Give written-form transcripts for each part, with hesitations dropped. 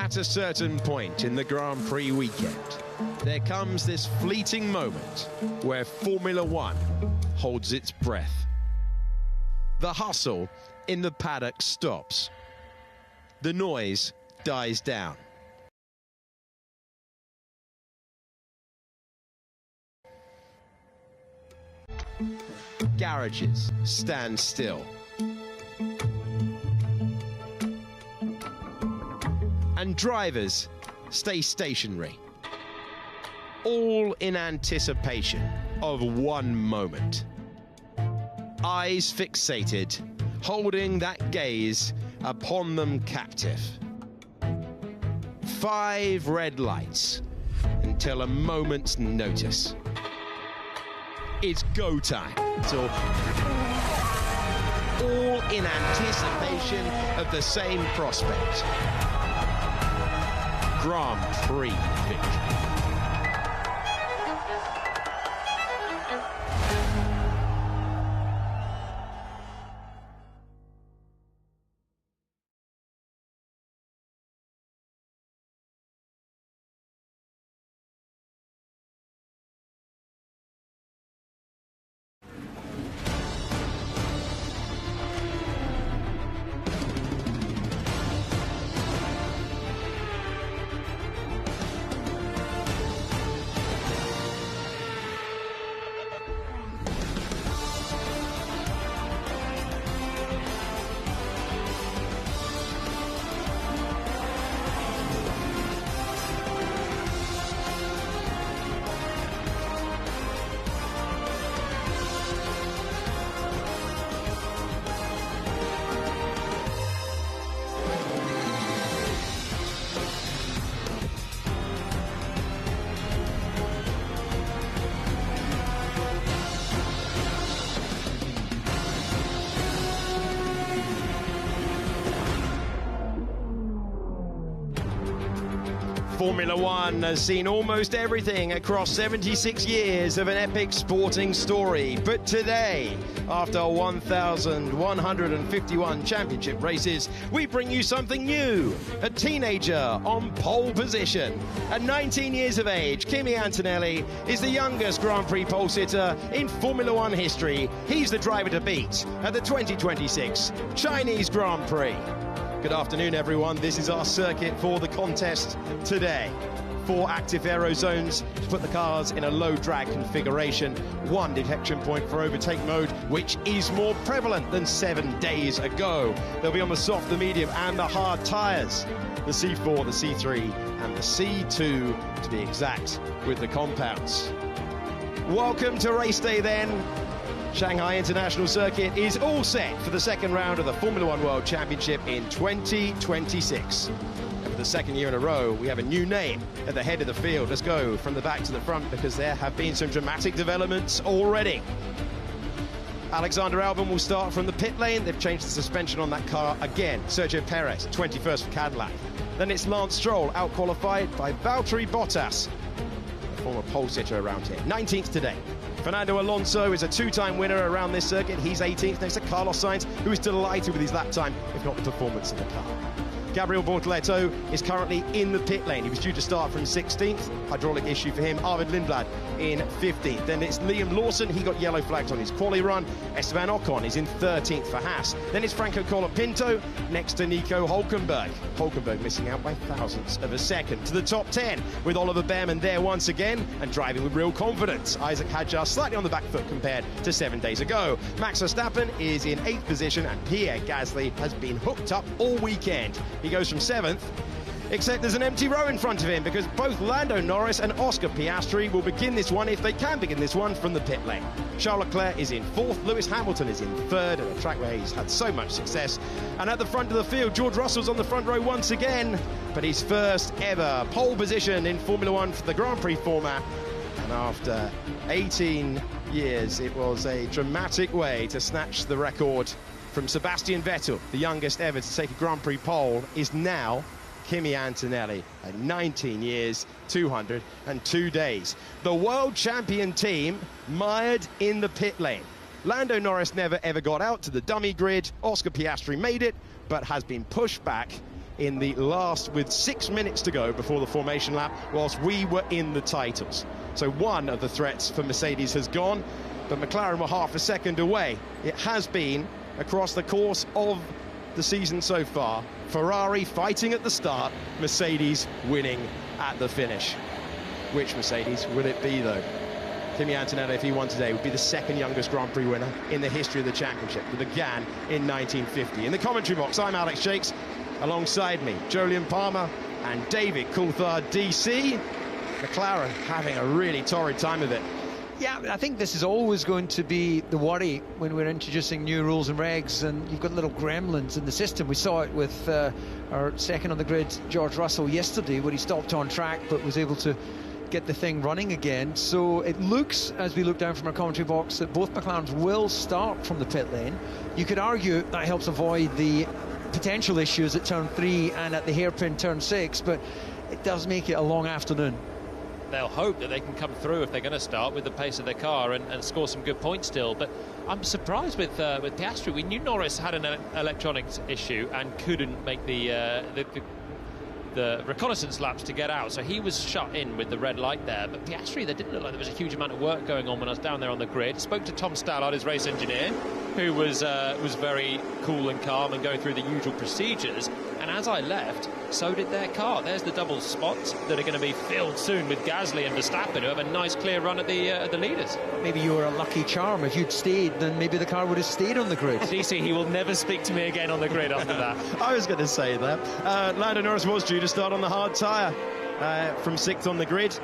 At a certain point in the Grand Prix weekend, there comes this fleeting moment where Formula One holds its breath. The hustle in the paddock stops. The noise dies down. Garages stand still. And drivers stay stationary. All in anticipation of one moment. Eyes fixated, holding that gaze upon them captive. 5 red lights until a moment's notice. It's go time. So, all in anticipation of the same prospect. Grand Prix victory. Formula One has seen almost everything across 76 years of an epic sporting story. But today, after 1,151 championship races, we bring you something new. A teenager on pole position. At 19 years of age, Kimi Antonelli is the youngest Grand Prix pole sitter in Formula One history. He's the driver to beat at the 2026 Chinese Grand Prix. Good afternoon, everyone. This is our circuit for the contest today. 4 active aero zones to put the cars in a low drag configuration. 1 detection point for overtake mode, which is more prevalent than 7 days ago. They'll be on the soft, the medium, and the hard tyres. The C4, the C3, and the C2, to be exact, with the compounds. Welcome to race day then. Shanghai International Circuit is all set for the second round of the Formula One World Championship in 2026. And for the second year in a row, we have a new name at the head of the field. Let's go from the back to the front because there have been some dramatic developments already. Alexander Albon will start from the pit lane. They've changed the suspension on that car again. Sergio Perez, 21st for Cadillac. Then it's Lance Stroll, out-qualified by Valtteri Bottas, a former pole sitter around here. 19th today. Fernando Alonso is a 2-time winner around this circuit. He's 18th next to Carlos Sainz, who is delighted with his lap time, if not the performance of the car. Gabriel Bortoleto is currently in the pit lane. He was due to start from 16th. Hydraulic issue for him. Arvid Lindblad in 15th. Then it's Liam Lawson. He got yellow flagged on his quali run. Esteban Ocon is in 13th for Haas. Then it's Franco Colapinto next to Nico Hülkenberg. Hülkenberg missing out by thousandths of a second. To the top 10 with Oliver Behrman there once again and driving with real confidence. Isaac Hadjar slightly on the back foot compared to 7 days ago. Max Verstappen is in 8th position and Pierre Gasly has been hooked up all weekend. He goes from 7th, except there's an empty row in front of him because both Lando Norris and Oscar Piastri will begin this one, if they can begin this one, from the pit lane. Charles Leclerc is in 4th, Lewis Hamilton is in 3rd, at a track where he's had so much success. And at the front of the field, George Russell's on the front row once again, but his first ever pole position in Formula One for the Grand Prix format. And after 18 years, it was a dramatic way to snatch the record from Sebastian Vettel. The youngest ever to take a Grand Prix pole is now Kimi Antonelli at 19 years, 202 days. The world champion team mired in the pit lane. Lando Norris never ever got out to the dummy grid. Oscar Piastri made it, but has been pushed back in the last, with 6 minutes to go before the formation lap, whilst we were in the titles. So one of the threats for Mercedes has gone, but McLaren were half a second away. It has been, across the course of the season so far, Ferrari fighting at the start, Mercedes winning at the finish. Which Mercedes will it be, though? Kimi Antonelli, if he won today, would be the second youngest Grand Prix winner in the history of the championship, that began in 1950. In the commentary box, I'm Alex Shakes. Alongside me, Jolyon Palmer and David Coulthard, DC. McLaren having a really torrid time of it. Yeah, I think this is always going to be the worry when we're introducing new rules and regs, and you've got little gremlins in the system. We saw it with our second on the grid, George Russell, yesterday, where he stopped on track but was able to get the thing running again. So it looks, as we look down from our commentary box, that both McLarens will start from the pit lane. You could argue that helps avoid the potential issues at turn 3 and at the hairpin turn 6, but it does make it a long afternoon. They'll hope that they can come through if they're going to start with the pace of their car and score some good points still. But I'm surprised with Piastri. We knew Norris had an electronics issue and couldn't make the reconnaissance laps to get out, so he was shut in with the red light there. But Piastri, there didn't look like there was a huge amount of work going on when I was down there on the grid. Spoke to Tom Stallard, his race engineer, who was very cool and calm and going through the usual procedures. And as I left, so did their car. There's the double spots that are going to be filled soon with Gasly and Verstappen, who have a nice clear run at the leaders. Maybe you were a lucky charm. If you'd stayed, then maybe the car would have stayed on the grid. DC, he will never speak to me again on the grid after that. I was going to say that. Lando Norris was due to start on the hard tyre from 6th on the grid.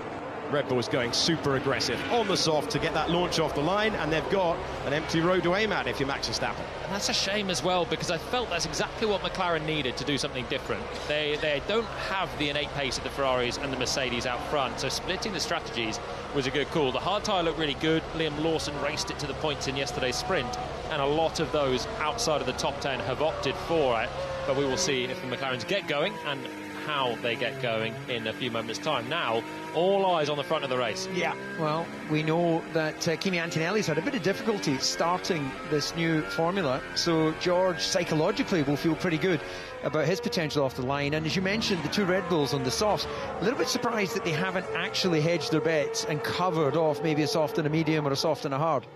Red Bull's going super aggressive on the soft to get that launch off the line, and they've got an empty road to aim at if you're Max Verstappen. And that's a shame as well, because I felt that's exactly what McLaren needed to do something different. They don't have the innate pace of the Ferraris and the Mercedes out front, so splitting the strategies was a good call. The hard tyre looked really good. Liam Lawson raced it to the points in yesterday's sprint, and a lot of those outside of the top 10 have opted for it. But we will see if the McLarens get going and how they get going in a few moments' time. Now, all eyes on the front of the race. Yeah, well, we know that Kimi Antonelli's had a bit of difficulty starting this new formula, so George psychologically will feel pretty good about his potential off the line. And as you mentioned, the two Red Bulls on the softs, a little bit surprised that they haven't actually hedged their bets and covered off maybe a soft and a medium or a soft and a hard.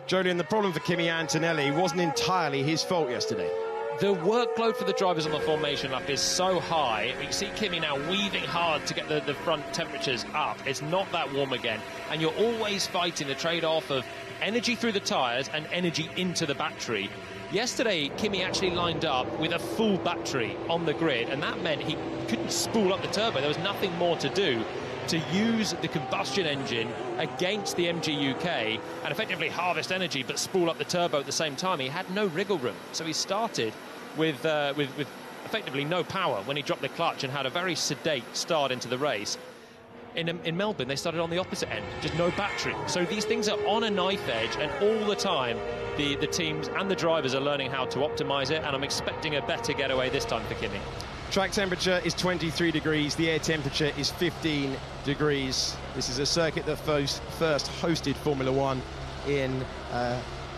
Jolyon, the problem for Kimi Antonelli wasn't entirely his fault yesterday. The workload for the drivers on the formation lap is so high. You see Kimi now weaving hard to get the front temperatures up. It's not that warm again. And you're always fighting the trade-off of energy through the tyres and energy into the battery. Yesterday, Kimi actually lined up with a full battery on the grid, and that meant he couldn't spool up the turbo. There was nothing more to do to use the combustion engine against the MG UK and effectively harvest energy but spool up the turbo at the same time. He had no wriggle room, so he started with effectively no power when he dropped the clutch and had a very sedate start into the race. In Melbourne, they started on the opposite end, just no battery. So these things are on a knife edge, and all the time the teams and the drivers are learning how to optimize it, and I'm expecting a better getaway this time for Kimi. Track temperature is 23 degrees, the air temperature is 15 degrees. This is a circuit that first hosted Formula One in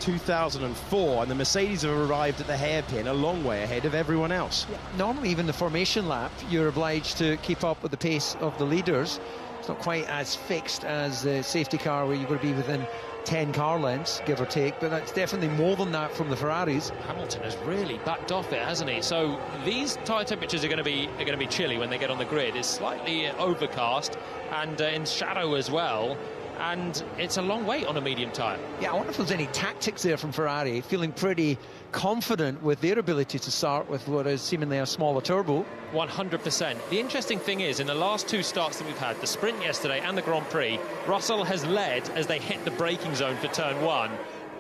2004, and the Mercedes have arrived at the hairpin a long way ahead of everyone else. Yeah, normally, even the formation lap, you're obliged to keep up with the pace of the leaders. It's not quite as fixed as the safety car, where you've got to be within 10 car lengths, give or take, but that's definitely more than that from the Ferraris. Hamilton has really backed off it, hasn't he? So these tyre temperatures are going to be chilly when they get on the grid. It's slightly overcast and in shadow as well, and it's a long wait on a medium tyre. Yeah, I wonder if there's any tactics there from Ferrari, feeling pretty confident with their ability to start with what is seemingly a smaller turbo. 100%. The interesting thing is, in the last two starts that we've had, the sprint yesterday and the Grand Prix, Russell has led as they hit the braking zone for turn 1.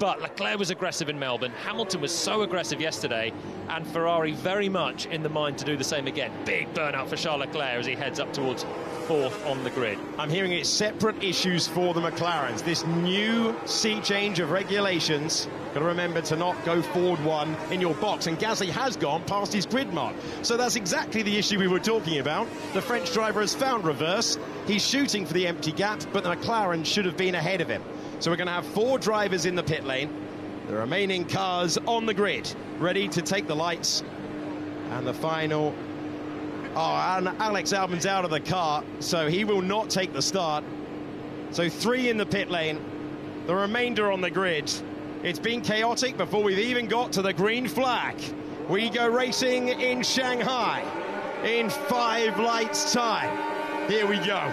But Leclerc was aggressive in Melbourne, Hamilton was so aggressive yesterday, and Ferrari very much in the mind to do the same again. Big burnout for Charles Leclerc as he heads up towards 4th on the grid. I'm hearing it's separate issues for the McLarens. This new sea change of regulations, got to remember to not go forward one in your box, and Gasly has gone past his grid mark. So that's exactly the issue we were talking about. The French driver has found reverse. He's shooting for the empty gap, but the McLaren should have been ahead of him. So we're going to have 4 drivers in the pit lane. The remaining cars on the grid, ready to take the lights. And the final Oh, and Alex Albon's out of the car, so he will not take the start. So 3 in the pit lane, the remainder on the grid. It's been chaotic before we've even got to the green flag. We go racing in Shanghai in 5 lights time. Here we go.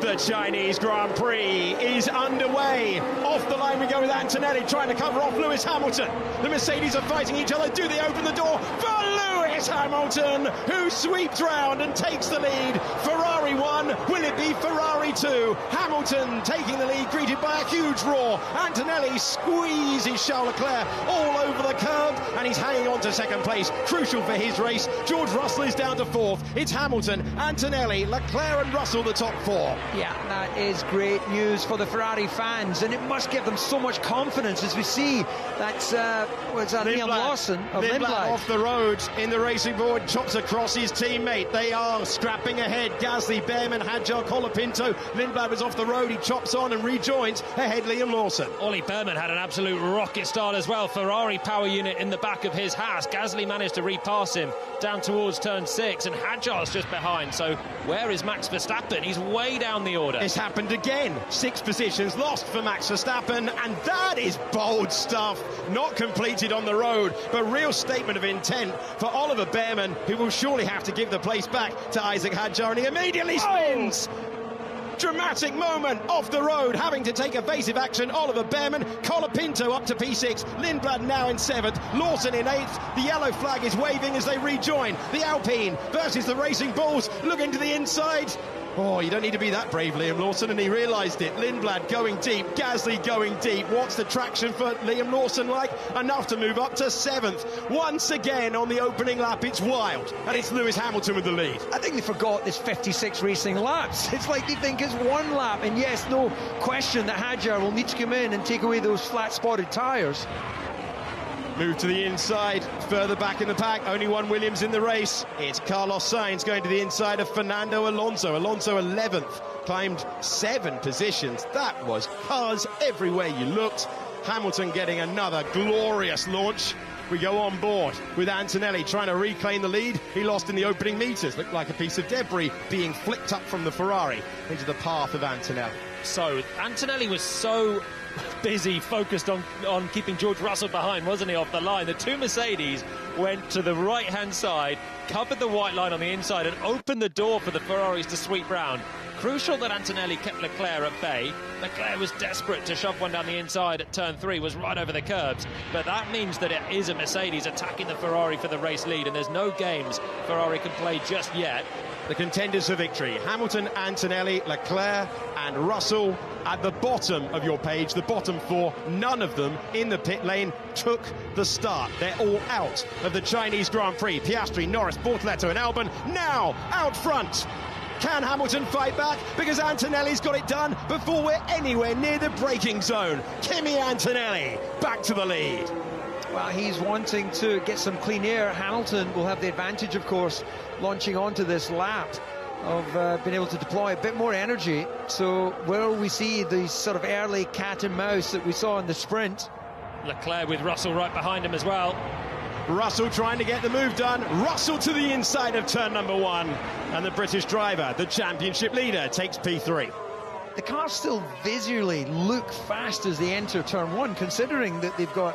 The Chinese Grand Prix is underway. Off the line we go with Antonelli trying to cover off Lewis Hamilton. The Mercedes are fighting each other. Do they open the door for Lewis Hamilton, who sweeps round and takes the lead? Ferrari 1, will it be Ferrari 2? Hamilton taking the lead, greeted by a huge roar. Antonelli squeezes Charles Leclerc all over the curb, and he's hanging on to second place. Crucial for his race. George Russell is down to 4th. It's Hamilton, Antonelli, Leclerc and Russell, the top 4. Yeah, that is great news for the Ferrari fans, and it must give them so much confidence as we see that's Liam Lawson of Lindblad off the road in the racing board, chops across his teammate. They are scrapping ahead. Gasly, Behrman, Hadjar, Colapinto. Lindblad was off the road. He chops on and rejoins ahead Liam Lawson. Ollie Behrman had an absolute rocket start as well. Ferrari power unit in the back of his Haas. Gasly managed to repass him down towards turn 6, and Hadjar's just behind. So where is Max Verstappen? He's way down the order. This happened again. 6 positions lost for Max Verstappen, and that is bold stuff. Not completed on the road, but real statement of intent for Oliver Behrman, who will surely have to give the place back to Isaac Hadjar, and he immediately spins. Dramatic moment off the road, having to take evasive action. Oliver Behrman, Colapinto up to P6, Lindblad now in 7th, Lawson in 8th. The yellow flag is waving as they rejoin. The Alpine versus the Racing Bulls. Look into the inside. Oh, you don't need to be that brave, Liam Lawson, and he realised it. Lindblad going deep, Gasly going deep. What's the traction for Liam Lawson like? Enough to move up to 7th. Once again on the opening lap, it's wild, and it's Lewis Hamilton with the lead. I think they forgot there's 56 racing laps. It's like they think it's 1 lap, and yes, no question that Hadjar will need to come in and take away those flat-spotted tyres. Move to the inside, further back in the pack, only one Williams in the race. It's Carlos Sainz going to the inside of Fernando Alonso. Alonso 11th, climbed 7 positions. That was cars everywhere you looked. Hamilton getting another glorious launch. We go on board with Antonelli trying to reclaim the lead. He lost in the opening meters. Looked like a piece of debris being flicked up from the Ferrari into the path of Antonelli. So Antonelli was so busy, focused on keeping George Russell behind, wasn't he, off the line? The 2 Mercedes went to the right-hand side, covered the white line on the inside, and opened the door for the Ferraris to sweep round. Crucial that Antonelli kept Leclerc at bay. Leclerc was desperate to shove one down the inside at turn 3, was right over the curbs. But that means that it is a Mercedes attacking the Ferrari for the race lead, and there's no games Ferrari can play just yet. The contenders for victory, Hamilton, Antonelli, Leclerc and Russell. At the bottom of your page, the bottom 4, none of them in the pit lane took the start. They're all out of the Chinese Grand Prix. Piastri, Norris, Bortoleto and Albon now out front. Can Hamilton fight back? Because Antonelli's got it done before we're anywhere near the braking zone. Kimi Antonelli back to the lead. Well, he's wanting to get some clean air. Hamilton will have the advantage, of course, launching onto this lap of being able to deploy a bit more energy. So where we see the sort of early cat and mouse that we saw in the sprint. Leclerc with Russell right behind him as well. Russell trying to get the move done. Russell to the inside of turn number 1. And the British driver, the championship leader, takes P3. The cars still visually look fast as they enter turn 1, considering that they've got,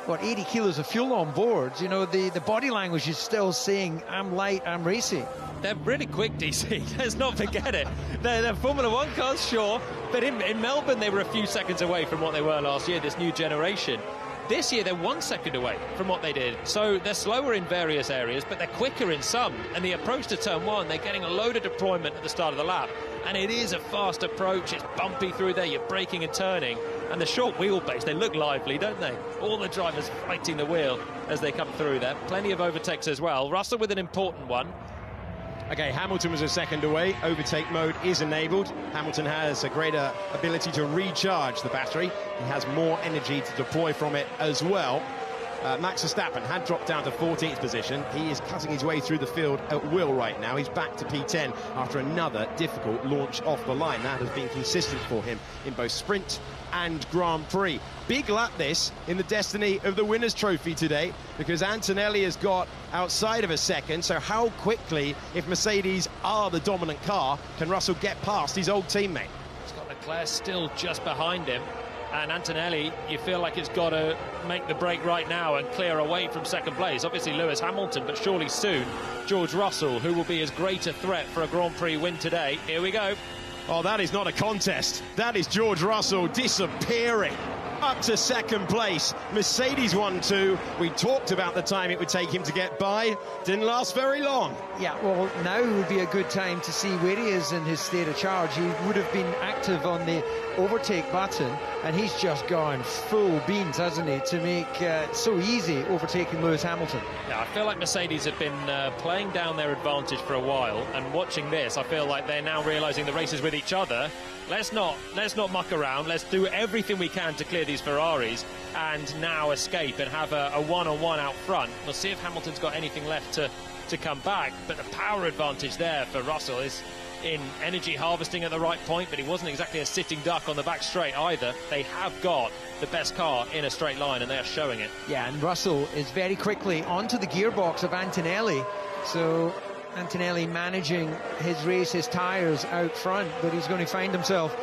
what, 80 kilos of fuel on board. You know, the body language is still saying, I'm light, I'm racy. They're really quick, DC. Let's not forget it. They're Formula 1 cars, sure, but in Melbourne they were a few seconds away from what they were last year, this new generation. This year they're 1 second away from what they did. So they're slower in various areas, but they're quicker in some. And the approach to turn 1, they're getting a load of deployment at the start of the lap. And it is a fast approach. It's bumpy through there. You're braking and turning. And the short wheelbase, they look lively, don't they? All the drivers fighting the wheel as they come through there. Plenty of overtakes as well. Russell with an important one. Okay, Hamilton was a second away. Overtake mode is enabled. Hamilton has a greater ability to recharge the battery. He has more energy to deploy from it as well. Max Verstappen had dropped down to 14th position. He is cutting his way through the field at will right now. He's back to P10 after another difficult launch off the line. That has been consistent for him in both sprint and Grand Prix. Big lap this in the destiny of the Winners' Trophy today, because Antonelli has got outside of a second. So how quickly, if Mercedes are the dominant car, can Russell get past his old teammate? He's got Leclerc still just behind him, and Antonelli, you feel like it's got to make the break right now and clear away from second place. Obviously Lewis Hamilton, but surely soon George Russell, who will be as great a threat for a Grand Prix win today. Here we go. Oh, that is not a contest. That is George Russell disappearing up to second place. Mercedes 1-2. We talked about the time it would take him to get by. Didn't last very long. Yeah, well, now would be a good time to see where he is in his state of charge. He would have been active on the overtake button, and he's just gone full beans, hasn't he, to make so easy overtaking Lewis Hamilton. Yeah, I feel like Mercedes have been playing down their advantage for a while, and watching this, I feel like they're now realising the race is with each other. Let's not muck around. Let's do everything we can to clear these Ferraris and now escape and have a one-on-one out front. We'll see if Hamilton's got anything left to come back, but the power advantage there for Russell is in energy harvesting at the right point, but he wasn't exactly a sitting duck on the back straight either. They have got the best car in a straight line, and they are showing it. Yeah, and Russell is very quickly onto the gearbox of Antonelli, so Antonelli managing his race, his tyres out front, but he's going to find himself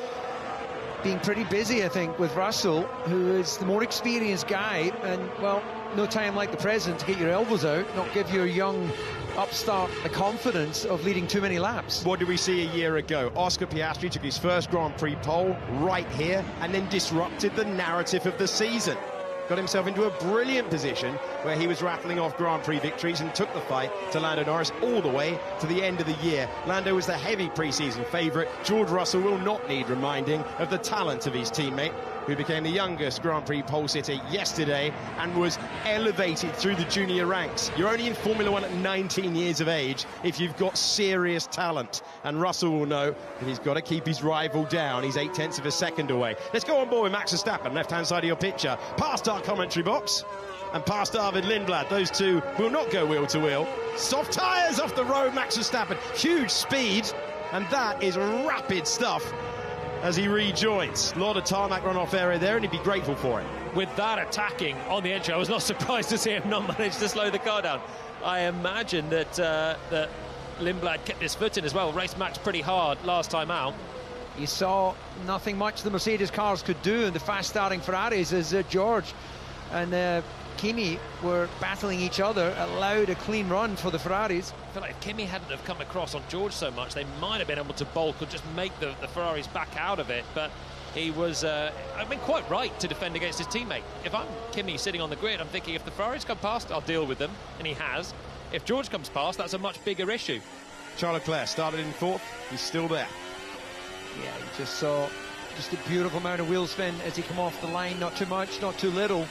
being pretty busy, I think, with Russell, who is the more experienced guy, and, well, no time like the present to get your elbows out, not give your young upstart the confidence of leading too many laps. What did we see a year ago? Oscar Piastri took his first Grand Prix pole right here and then disrupted the narrative of the season. Got himself into a brilliant position where he was rattling off Grand Prix victories and took the fight to Lando Norris all the way to the end of the year. Lando was the heavy pre-season favourite. George Russell will not need reminding of the talent of his teammate, who became the youngest Grand Prix pole sitter yesterday and was elevated through the junior ranks. You're only in Formula One at 19 years of age if you've got serious talent. And Russell will know that he's got to keep his rival down. He's 0.8 of a second away. Let's go on board with Max Verstappen, left-hand side of your picture, past our commentary box and past Arvid Lindblad. Those two will not go wheel to wheel. Soft tyres off the road, Max Verstappen. Huge speed, and that is rapid stuff as he rejoins. A lot of tarmac runoff area there, and he'd be grateful for it. With that attacking on the entry, I was not surprised to see him not manage to slow the car down. I imagine that that Lindblad kept his foot in as well. Raced Max pretty hard last time out. You saw nothing much the Mercedes cars could do, and the fast-starting Ferraris as George and Kimi were battling each other, allowed a clean run for the Ferraris. I feel like if Kimi hadn't have come across on George so much, they might have been able to bulk or just make the Ferraris back out of it, but he was, quite right to defend against his teammate. If I'm Kimi sitting on the grid, I'm thinking if the Ferraris come past, I'll deal with them, and he has. If George comes past, that's a much bigger issue. Charles Leclerc started in fourth, he's still there. Yeah, you just saw just a beautiful amount of wheel spin as he come off the line, not too much, not too little.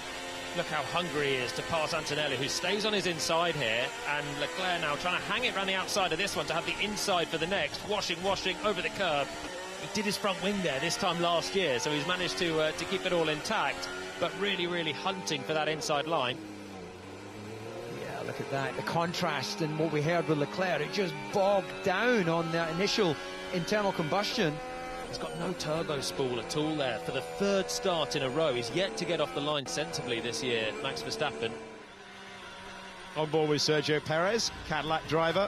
Look how hungry he is to pass Antonelli, who stays on his inside here, and Leclerc now trying to hang it around the outside of this one to have the inside for the next. Washing over the curb. He did his front wing there this time last year, so he's managed to keep it all intact, but really, really hunting for that inside line. Yeah, look at that, the contrast in what we heard with Leclerc. It just bogged down on that initial internal combustion. He's got no turbo spool at all there for the third start in a row. He's yet to get off the line sensibly this year, Max Verstappen. On board with Sergio Perez, Cadillac driver.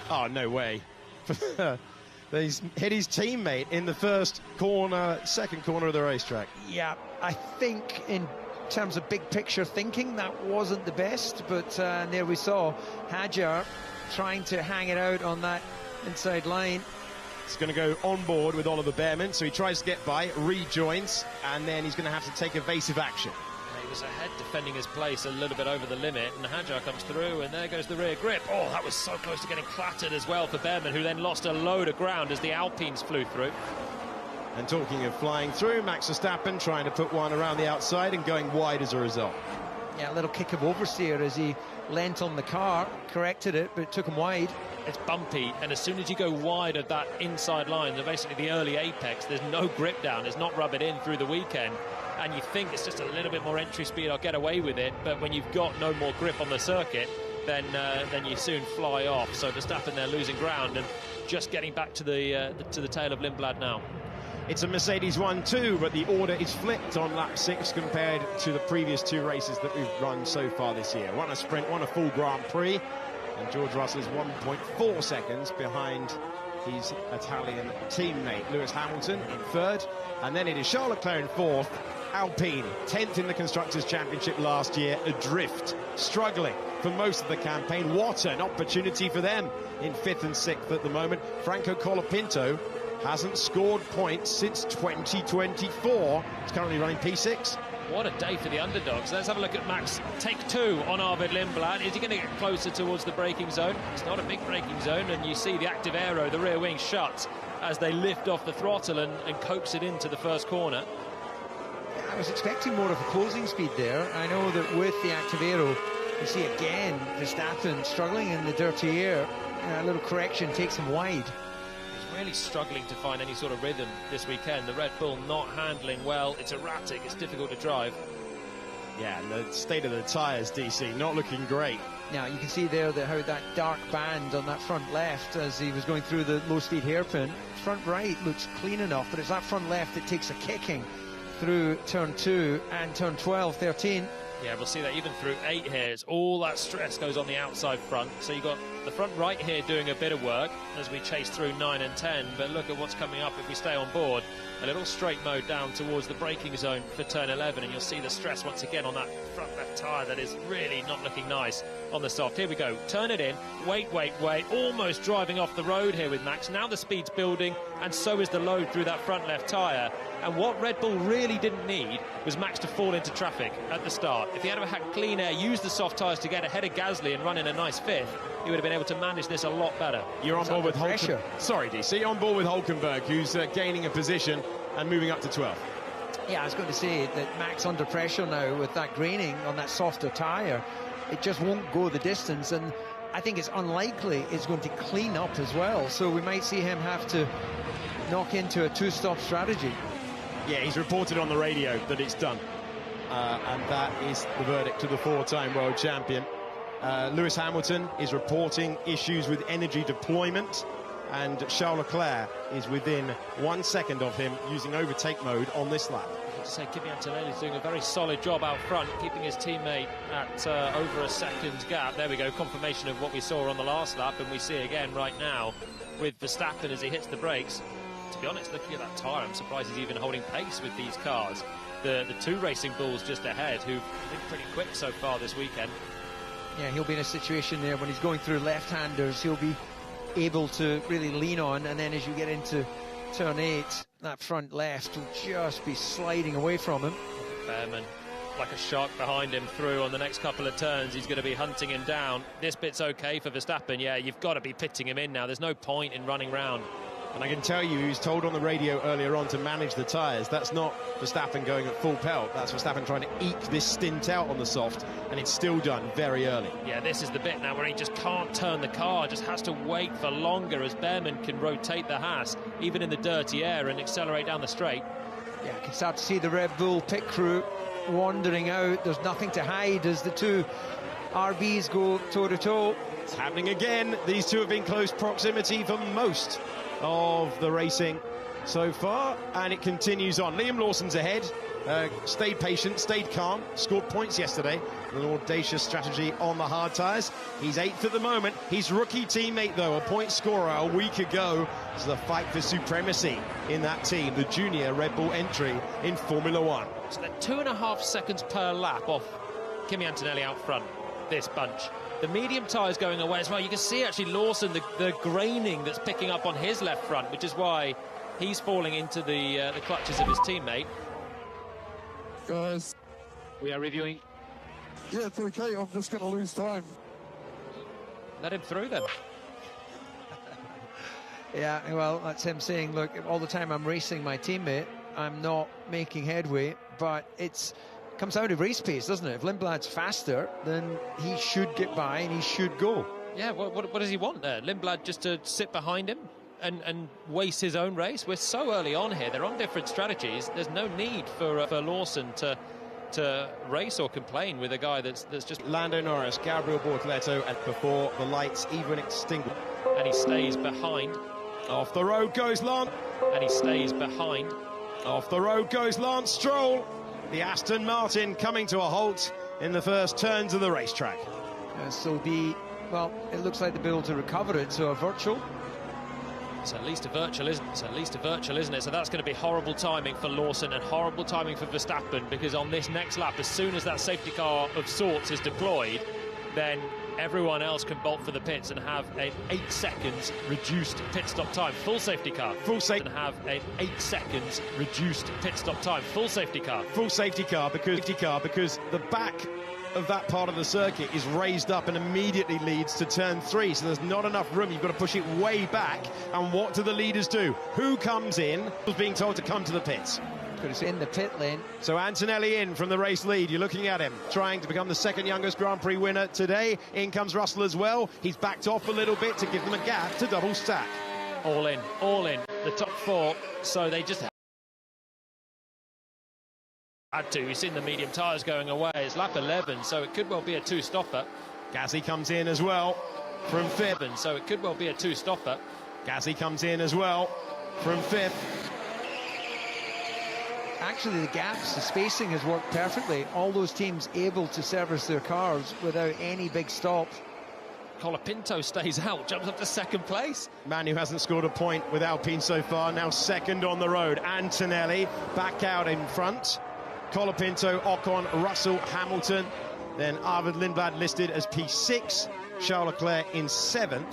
Oh, no way. He's hit his teammate in the second corner of the racetrack. Yeah, I think in terms of big picture thinking, that wasn't the best, but there we saw Hadjar trying to hang it out on that inside line. He's going to go on board with Oliver Behrman, so he tries to get by, rejoins, and then he's going to have to take evasive action. He was ahead defending his place a little bit over the limit, and Hadjar comes through, and there goes the rear grip. Oh, that was so close to getting clattered as well for Behrman, who then lost a load of ground as the Alpines flew through. And talking of flying through, Max Verstappen trying to put one around the outside and going wide as a result. Yeah, a little kick of oversteer as he leant on the car, corrected it, but it took him wide. It's bumpy, and as soon as you go wide of that inside line, basically the early apex, there's no grip down, it's not rub it in through the weekend. and you think it's just a little bit more entry speed, I'll get away with it, but when you've got no more grip on the circuit, then you soon fly off. So Verstappen there losing ground and just getting back to the tail of Lindblad now. It's a Mercedes 1-2, but the order is flipped on lap 6 compared to the previous 2 races that we've run so far this year. One a sprint, one a full Grand Prix, and George Russell is 1.4 seconds behind his Italian teammate Lewis Hamilton in 3rd, and then it is Charles Leclerc in 4th. Alpine 10th in the Constructors' Championship last year, adrift, struggling for most of the campaign. What an opportunity for them in 5th and 6th at the moment. Franco Colapinto hasn't scored points since 2024. He's currently running P6. What a day for the underdogs. Let's have a look at Max. Take 2 on Arvid Lindblad. Is he going to get closer towards the braking zone? It's not a big braking zone, and you see the active aero, the rear wing shut as they lift off the throttle and coax it into the first corner. I was expecting more of a closing speed there. I know that with the active aero, you see again Verstappen struggling in the dirty air. A little correction takes him wide. He's really struggling to find any sort of rhythm this weekend. The Red Bull not handling well. It's erratic. It's difficult to drive. Yeah, and the state of the tyres, DC, not looking great. Now, you can see there how that dark band on that front left as he was going through the low-speed hairpin. Front right looks clean enough, but it's that front left that takes a kicking through turn 2 and turn 12, 13. Yeah, we'll see that even through 8 here. It's all that stress goes on the outside front. So you've got the front right here doing a bit of work as we chase through 9 and 10. But look at what's coming up if we stay on board. A little straight mode down towards the braking zone for turn 11. And you'll see the stress once again on that front left tyre that is really not looking nice on the soft. Here we go. Turn it in. Wait. Almost driving off the road here with Max. Now the speed's building, and so is the load through that front left tyre. And what Red Bull really didn't need was Max to fall into traffic at the start. If he had had clean air, used the soft tyres to get ahead of Gasly and run in a nice 5th, he would have been able to manage this a lot better. You're on board with Hulkenberg. Sorry, DC, on board with Hulkenberg, who's gaining a position and moving up to 12th. Yeah, I was going to say that Max under pressure now with that graining on that softer tyre, it just won't go the distance, and I think it's unlikely it's going to clean up as well. So we might see him have to knock into a 2-stop strategy. Yeah, he's reported on the radio that it's done. And that is the verdict to the 4-time world champion. Lewis Hamilton is reporting issues with energy deployment, and Charles Leclerc is within 1 second of him using overtake mode on this lap. I have to say, Kimi Antonelli's doing a very solid job out front, keeping his teammate at over a second gap. There we go, confirmation of what we saw on the last lap, and we see again right now with Verstappen as he hits the brakes. To be honest, looking at that tyre, I'm surprised he's even holding pace with these cars. The 2 racing bulls just ahead, who've been pretty quick so far this weekend. Yeah, he'll be in a situation there when he's going through left-handers, he'll be able to really lean on, and then as you get into turn 8, that front left will just be sliding away from him. Behrman, like a shark behind him through on the next couple of turns. He's going to be hunting him down. This bit's okay for Verstappen. Yeah, you've got to be pitting him in now. There's no point in running round. And I can tell you, he was told on the radio earlier on to manage the tyres. That's not Verstappen going at full pelt. That's Verstappen trying to eke this stint out on the soft, and it's still done very early. Yeah, this is the bit now where he just can't turn the car, just has to wait for longer as Behrman can rotate the Haas, even in the dirty air, and accelerate down the straight. Yeah, I can start to see the Red Bull pit crew wandering out. There's nothing to hide as the 2 RBs go toe-to-toe. It's happening again. These 2 have been close proximity for most of the racing so far, and it continues on. Liam Lawson's ahead, stayed patient, stayed calm, scored points yesterday with an audacious strategy on the hard tyres. He's 8th at the moment. His rookie teammate, though, a point scorer a week ago. This is a fight for supremacy in that team, the junior Red Bull entry in Formula 1. So they're 2.5 seconds per lap off Kimi Antonelli out front, this bunch. The medium tyre's going away as well. You can see actually Lawson, the graining that's picking up on his left front, which is why he's falling into the clutches of his teammate. Guys, we are reviewing. Yeah, it's okay. I'm just going to lose time. Let him through then. Yeah, well, that's him saying, look, all the time I'm racing my teammate, I'm not making headway, but it's comes out of race pace, doesn't it? If Lindblad's faster, then he should get by and he should go. Yeah, what does he want there? Lindblad just to sit behind him? and waste his own race? We're so early on here. They're on different strategies. There's no need for Lawson to race or complain with a guy that's just... Lando Norris, Gabriel Bortoleto, and before the lights even extinguish. And he stays behind. Off the road goes Lance. And he stays behind. Off the road goes Lance Stroll. The Aston Martin coming to a halt in the first turns of the racetrack. So well, it looks like they'll be able to recover it, so a virtual. It's at least a virtual, isn't it? It's at least a virtual, isn't it? So that's going to be horrible timing for Lawson and horrible timing for Verstappen, because on this next lap, as soon as that safety car of sorts is deployed, then everyone else can bolt for the pits and have an 8 seconds reduced pit stop time. Full safety car. Full safety. And have an 8 seconds reduced pit stop time. Full safety car. Full safety car because the back of that part of the circuit is raised up and immediately leads to turn 3, so there's not enough room. You've got to push it way back. And what do the leaders do? Who comes in? Was being told to come to the pits. It's in the pit lane. So Antonelli in from the race lead. You're looking at him trying to become the second youngest Grand Prix winner today. In comes Russell as well. He's backed off a little bit to give them a gap to double stack. All in, the top 4. So they just had to. You've seen the medium tyres going away. It's lap 11, so it could well be a 2-stopper. Gasly comes in as well from 5th. So it could well be a 2-stopper. Gasly comes in as well from 5th. Actually, the gaps, the spacing has worked perfectly. All those teams able to service their cars without any big stops. Colapinto stays out, jumps up to 2nd place. Man who hasn't scored a point with Alpine so far, now 2nd on the road. Antonelli back out in front. Colapinto, Ocon, Russell, Hamilton. Then Arvid Lindblad listed as P6. Charles Leclerc in 7th.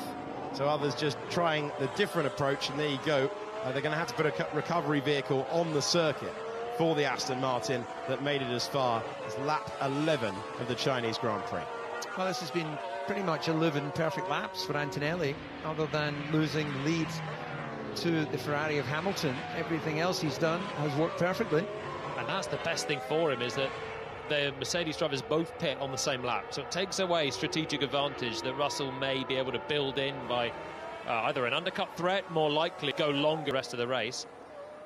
So others just trying the different approach, and there you go. They're going to have to put a recovery vehicle on the circuit for the Aston Martin that made it as far as lap 11 of the Chinese Grand Prix. Well, this has been pretty much 11 perfect laps for Antonelli, other than losing the lead to the Ferrari of Hamilton. Everything else he's done has worked perfectly. And that's the best thing for him, is that the Mercedes drivers both pit on the same lap. So it takes away strategic advantage that Russell may be able to build in by either an undercut threat, more likely go longer the rest of the race.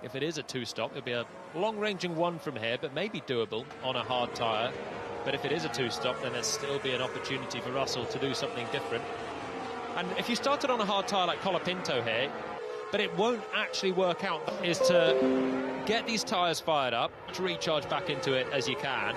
If it is a 2-stop, it'll be a long-ranging one from here, but maybe doable on a hard tyre. But if it is a 2-stop, then there'll still be an opportunity for Russell to do something different. And if you started on a hard tyre like Colapinto here, but it won't actually work out, is to get these tyres fired up, to recharge back into it as you can.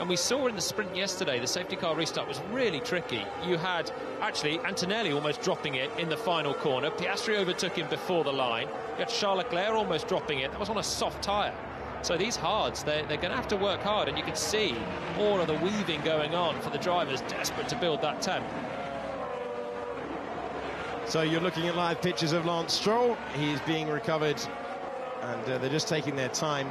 And we saw in the sprint yesterday, the safety car restart was really tricky. You had, actually, Antonelli almost dropping it in the final corner. Piastri overtook him before the line. You had Charles Leclerc almost dropping it. That was on a soft tyre. So these hards, they're going to have to work hard, and you can see all of the weaving going on for the drivers desperate to build that temp. So you're looking at live pictures of Lance Stroll. He's being recovered, and they're just taking their time.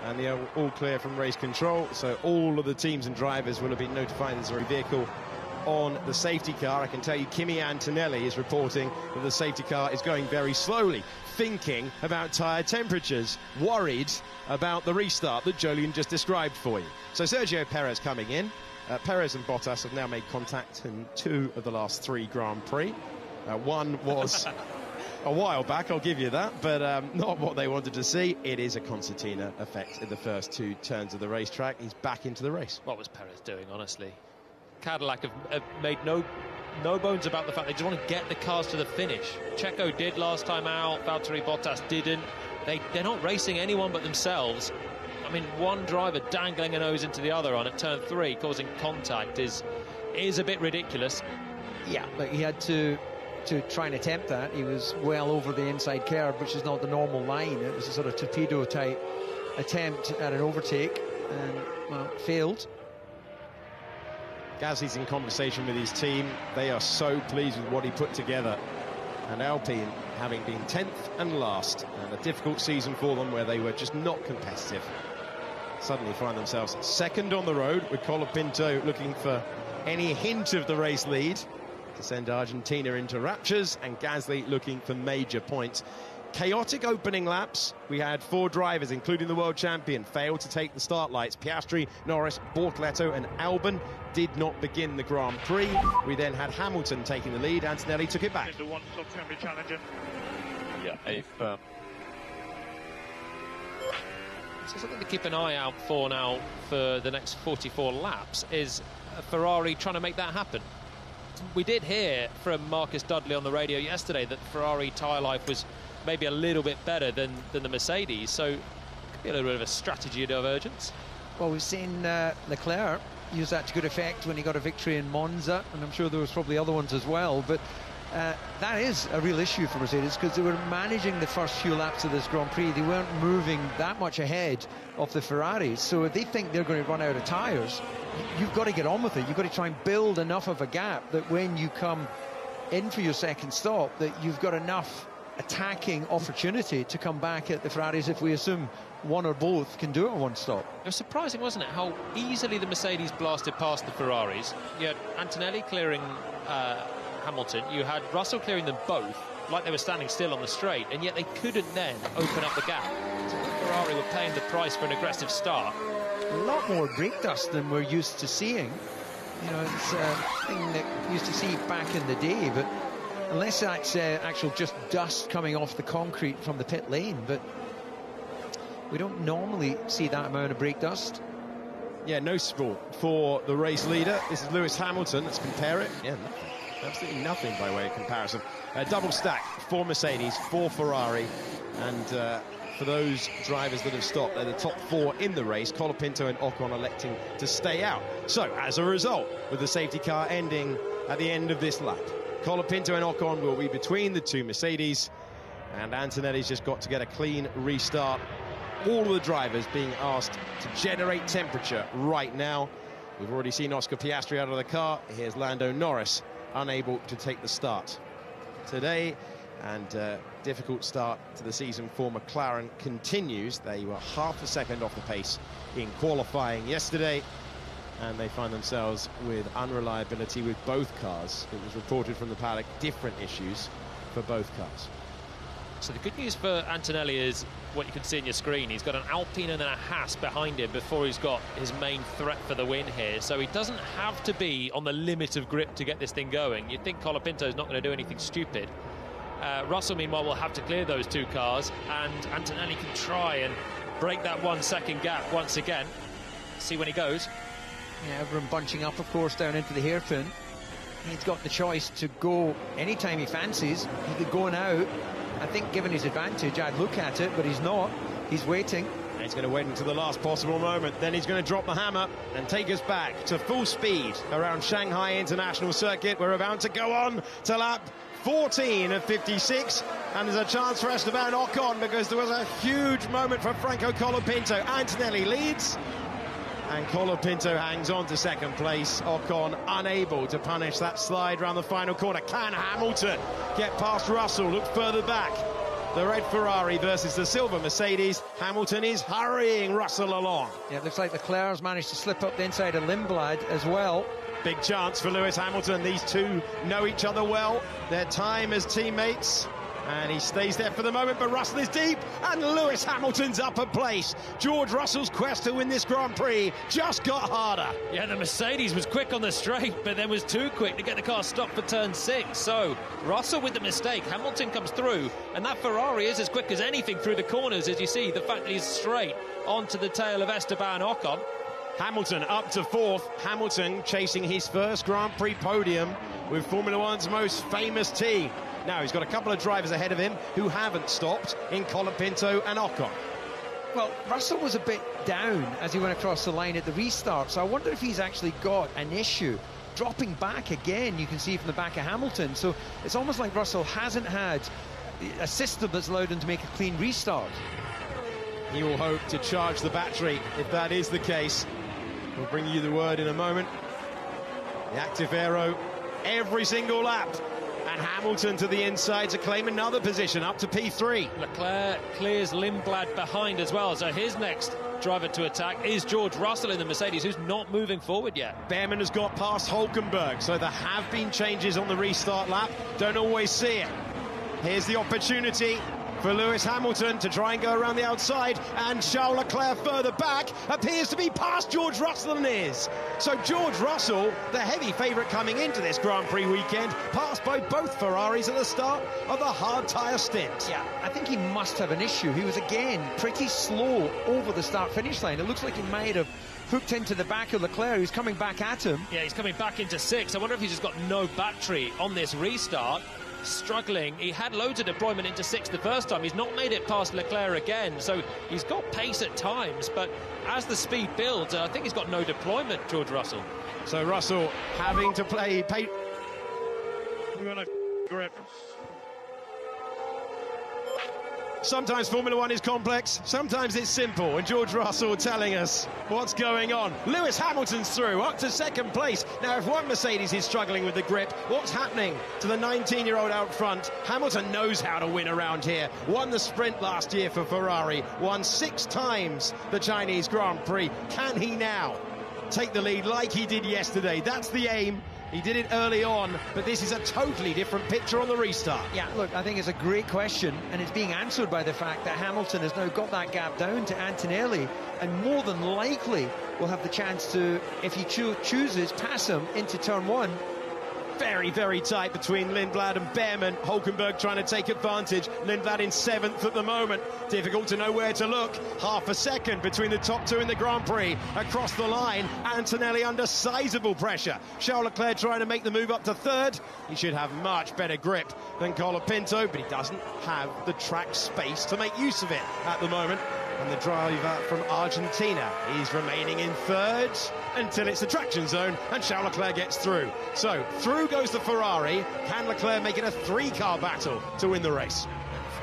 And they're all clear from race control, so all of the teams and drivers will have been notified there's a vehicle on the safety car. I can tell you Kimi Antonelli is reporting that the safety car is going very slowly, thinking about tyre temperatures, worried about the restart that Jolien just described for you. So Sergio Perez coming in. Perez and Bottas have now made contact in 2 of the last 3 Grand Prix. One was a while back, I'll give you that, but not what they wanted to see. It is a concertina effect in the first 2 turns of the racetrack. He's back into the race. What was Perez doing, honestly? Cadillac have made no bones about the fact they just want to get the cars to the finish. Checo did last time out, Valtteri Bottas didn't. They're not racing anyone but themselves. I mean, one driver dangling a nose into the other on at turn 3, causing contact is a bit ridiculous. Yeah, but he had to try and attempt that. He was well over the inside curve, which is not the normal line. It was a sort of torpedo type attempt at an overtake, and well, failed. Gasly's in conversation with his team. They are so pleased with what he put together. And Alpine, having been 10th and last, and a difficult season for them where they were just not competitive, suddenly find themselves 2nd on the road, with Colapinto looking for any hint of the race lead to send Argentina into raptures, and Gasly looking for major points. chaotic opening laps. We had 4 drivers, including the world champion, fail to take the start lights. Piastri, Norris, Bortoleto and Albon did not begin the Grand Prix. We then had Hamilton taking the lead. Antonelli took it back. The one stop temporary challenger. Yeah, if so something to keep an eye out for now for the next 44 laps is Ferrari trying to make that happen. We did hear from Marcus Dudley on the radio yesterday that Ferrari tyre life was maybe a little bit better than the Mercedes, so it could be a little bit of a strategy divergence. Well, we've seen Leclerc use that to good effect when he got a victory in Monza, and I'm sure there was probably other ones as well, but that is a real issue for Mercedes because they were managing the first few laps of this Grand Prix. They weren't moving that much ahead of the Ferraris, so if they think they're going to run out of tyres, you've got to get on with it. You've got to try and build enough of a gap that when you come in for your second stop, that you've got enough attacking opportunity to come back at the Ferraris if we assume one or both can do it on one stop. It was surprising, wasn't it, how easily the Mercedes blasted past the Ferraris. You had Antonelli clearing Hamilton, you had Russell clearing them both like they were standing still on the straight, and yet they couldn't then open up the gap. So Ferrari were paying the price for an aggressive start. A lot more brake dust than we're used to seeing. You know, it's a thing that we used to see back in the day, but unless that's actual just dust coming off the concrete from the pit lane, but we don't normally see that amount of brake dust. Yeah, noticeable for the race leader. This is Lewis Hamilton. Let's compare it. Yeah, nothing. Absolutely nothing by way of comparison. Double stack for Mercedes, for Ferrari, and for those drivers that have stopped, they're the top 4 in the race. Colapinto and Ocon electing to stay out. So, as a result, with the safety car ending at the end of this lap, Colapinto and Ocon will be between the 2 Mercedes, and Antonelli's just got to get a clean restart. All of the drivers being asked to generate temperature right now. We've already seen Oscar Piastri out of the car. Here's Lando Norris, unable to take the start today, and difficult start to the season for McLaren continues. They were half a second off the pace in qualifying yesterday, and they find themselves with unreliability with both cars. It was reported from the paddock, different issues for both cars. So the good news for Antonelli is what you can see on your screen. He's got an Alpine and then a Haas behind him before he's got his main threat for the win here. So he doesn't have to be on the limit of grip to get this thing going. You'd think Colapinto's not going to do anything stupid. Russell, meanwhile, will have to clear those 2 cars, and Antonelli can try and break that 1 second gap once again. See when he goes. Yeah, everyone bunching up, of course, down into the hairpin. He's got the choice to go anytime he fancies. He could go now. I think given his advantage, I'd look at it, but he's not. He's waiting. And he's going to wait until the last possible moment. Then he's going to drop the hammer and take us back to full speed around Shanghai International Circuit. We're about to go on to lap 14 of 56, and there's a chance for Esteban Ocon because there was a huge moment for Franco Colapinto. Antonelli leads, and Colapinto hangs on to second place. Ocon unable to punish that slide around the final corner. Can Hamilton get past Russell? Look further back. The red Ferrari versus the silver Mercedes. Hamilton is hurrying Russell along. Yeah, it looks like Leclerc's managed to slip up the inside of Lindblad as well. Big chance for Lewis Hamilton. These 2 know each other well. Their time as teammates. And he stays there for the moment, but Russell is deep, and Lewis Hamilton's up a place. George Russell's quest to win this Grand Prix just got harder. Yeah, the Mercedes was quick on the straight, but then was too quick to get the car stopped for turn 6. So Russell with the mistake, Hamilton comes through, and that Ferrari is as quick as anything through the corners, as you see, the fact that he's straight onto the tail of Esteban Ocon. Hamilton up to 4th. Hamilton chasing his first Grand Prix podium with Formula One's most famous team. Now he's got a couple of drivers ahead of him who haven't stopped in Colapinto and Ocon. Well, Russell was a bit down as he went across the line at the restart, so I wonder if he's actually got an issue. Dropping back again, you can see from the back of Hamilton, so it's almost like Russell hasn't had a system that's allowed him to make a clean restart. He will hope to charge the battery if that is the case. We'll bring you the word in a moment. The active aero every single lap. And Hamilton to the inside to claim another position, up to P3. Leclerc clears Lindblad behind as well, so his next driver to attack is George Russell in the Mercedes, who's not moving forward yet. Behrman has got past Hulkenberg, so there have been changes on the restart lap. Don't always see it. Here's the opportunity for Lewis Hamilton to try and go around the outside, and Charles Leclerc further back appears to be past George Russell and is. So George Russell, the heavy favourite coming into this Grand Prix weekend, passed by both Ferraris at the start of the hard tyre stint. Yeah, I think he must have an issue. He was again pretty slow over the start-finish line. It looks like he might have hooked into the back of Leclerc, who's coming back at him. Yeah, he's coming back into 6th. I wonder if he's just got no battery on this restart. Struggling. He had loads of deployment into 6th the first time. He's not made it past Leclerc again, so he's got pace at times, but as the speed builds, I think he's got no deployment, George Russell. So Russell having to play... We're gonna grip. Sometimes Formula One is complex, sometimes it's simple, and George Russell telling us what's going on. Lewis Hamilton's through, up to 2nd place. Now, if one Mercedes is struggling with the grip, what's happening to the 19-year-old out front? Hamilton knows how to win around here. Won the sprint last year for Ferrari, won 6 times the Chinese Grand Prix. Can he now take the lead like he did yesterday? That's the aim. He did it early on, but this is a totally different picture on the restart. Yeah, look, I think it's a great question, and it's being answered by the fact that Hamilton has now got that gap down to Antonelli, and more than likely will have the chance to, if he chooses, pass him into turn 1. Very, very tight between Lindblad and Behrman. Hulkenberg trying to take advantage. Lindblad in 7th at the moment. Difficult to know where to look. Half a second between the top 2 in the Grand Prix. Across the line, Antonelli under sizable pressure. Charles Leclerc trying to make the move up to 3rd. He should have much better grip than Colapinto, but he doesn't have the track space to make use of it at the moment. And the driver from Argentina is remaining in 3rd until it's the traction zone and Charles Leclerc gets through. So through goes the Ferrari. Can Leclerc make it a 3-car battle to win the race?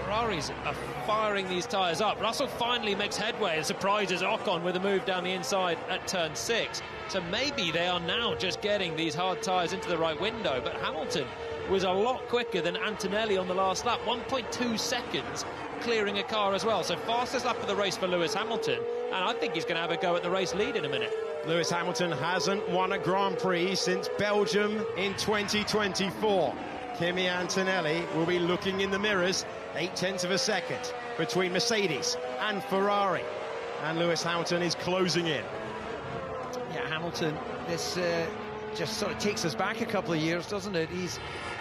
Ferraris are firing these tyres up. Russell finally makes headway and surprises Ocon with a move down the inside at turn 6. So maybe they are now just getting these hard tyres into the right window, but Hamilton was a lot quicker than Antonelli on the last lap, 1.2 seconds clearing a car as well. So fastest lap of the race for Lewis Hamilton, and I think he's going to have a go at the race lead in a minute. Lewis Hamilton hasn't won a Grand Prix since Belgium in 2024. Kimi Antonelli will be looking in the mirrors, 0.8 of a second between Mercedes and Ferrari, and Lewis Hamilton is closing in. Yeah, Hamilton, this just sort of takes us back a couple of years, doesn't it? He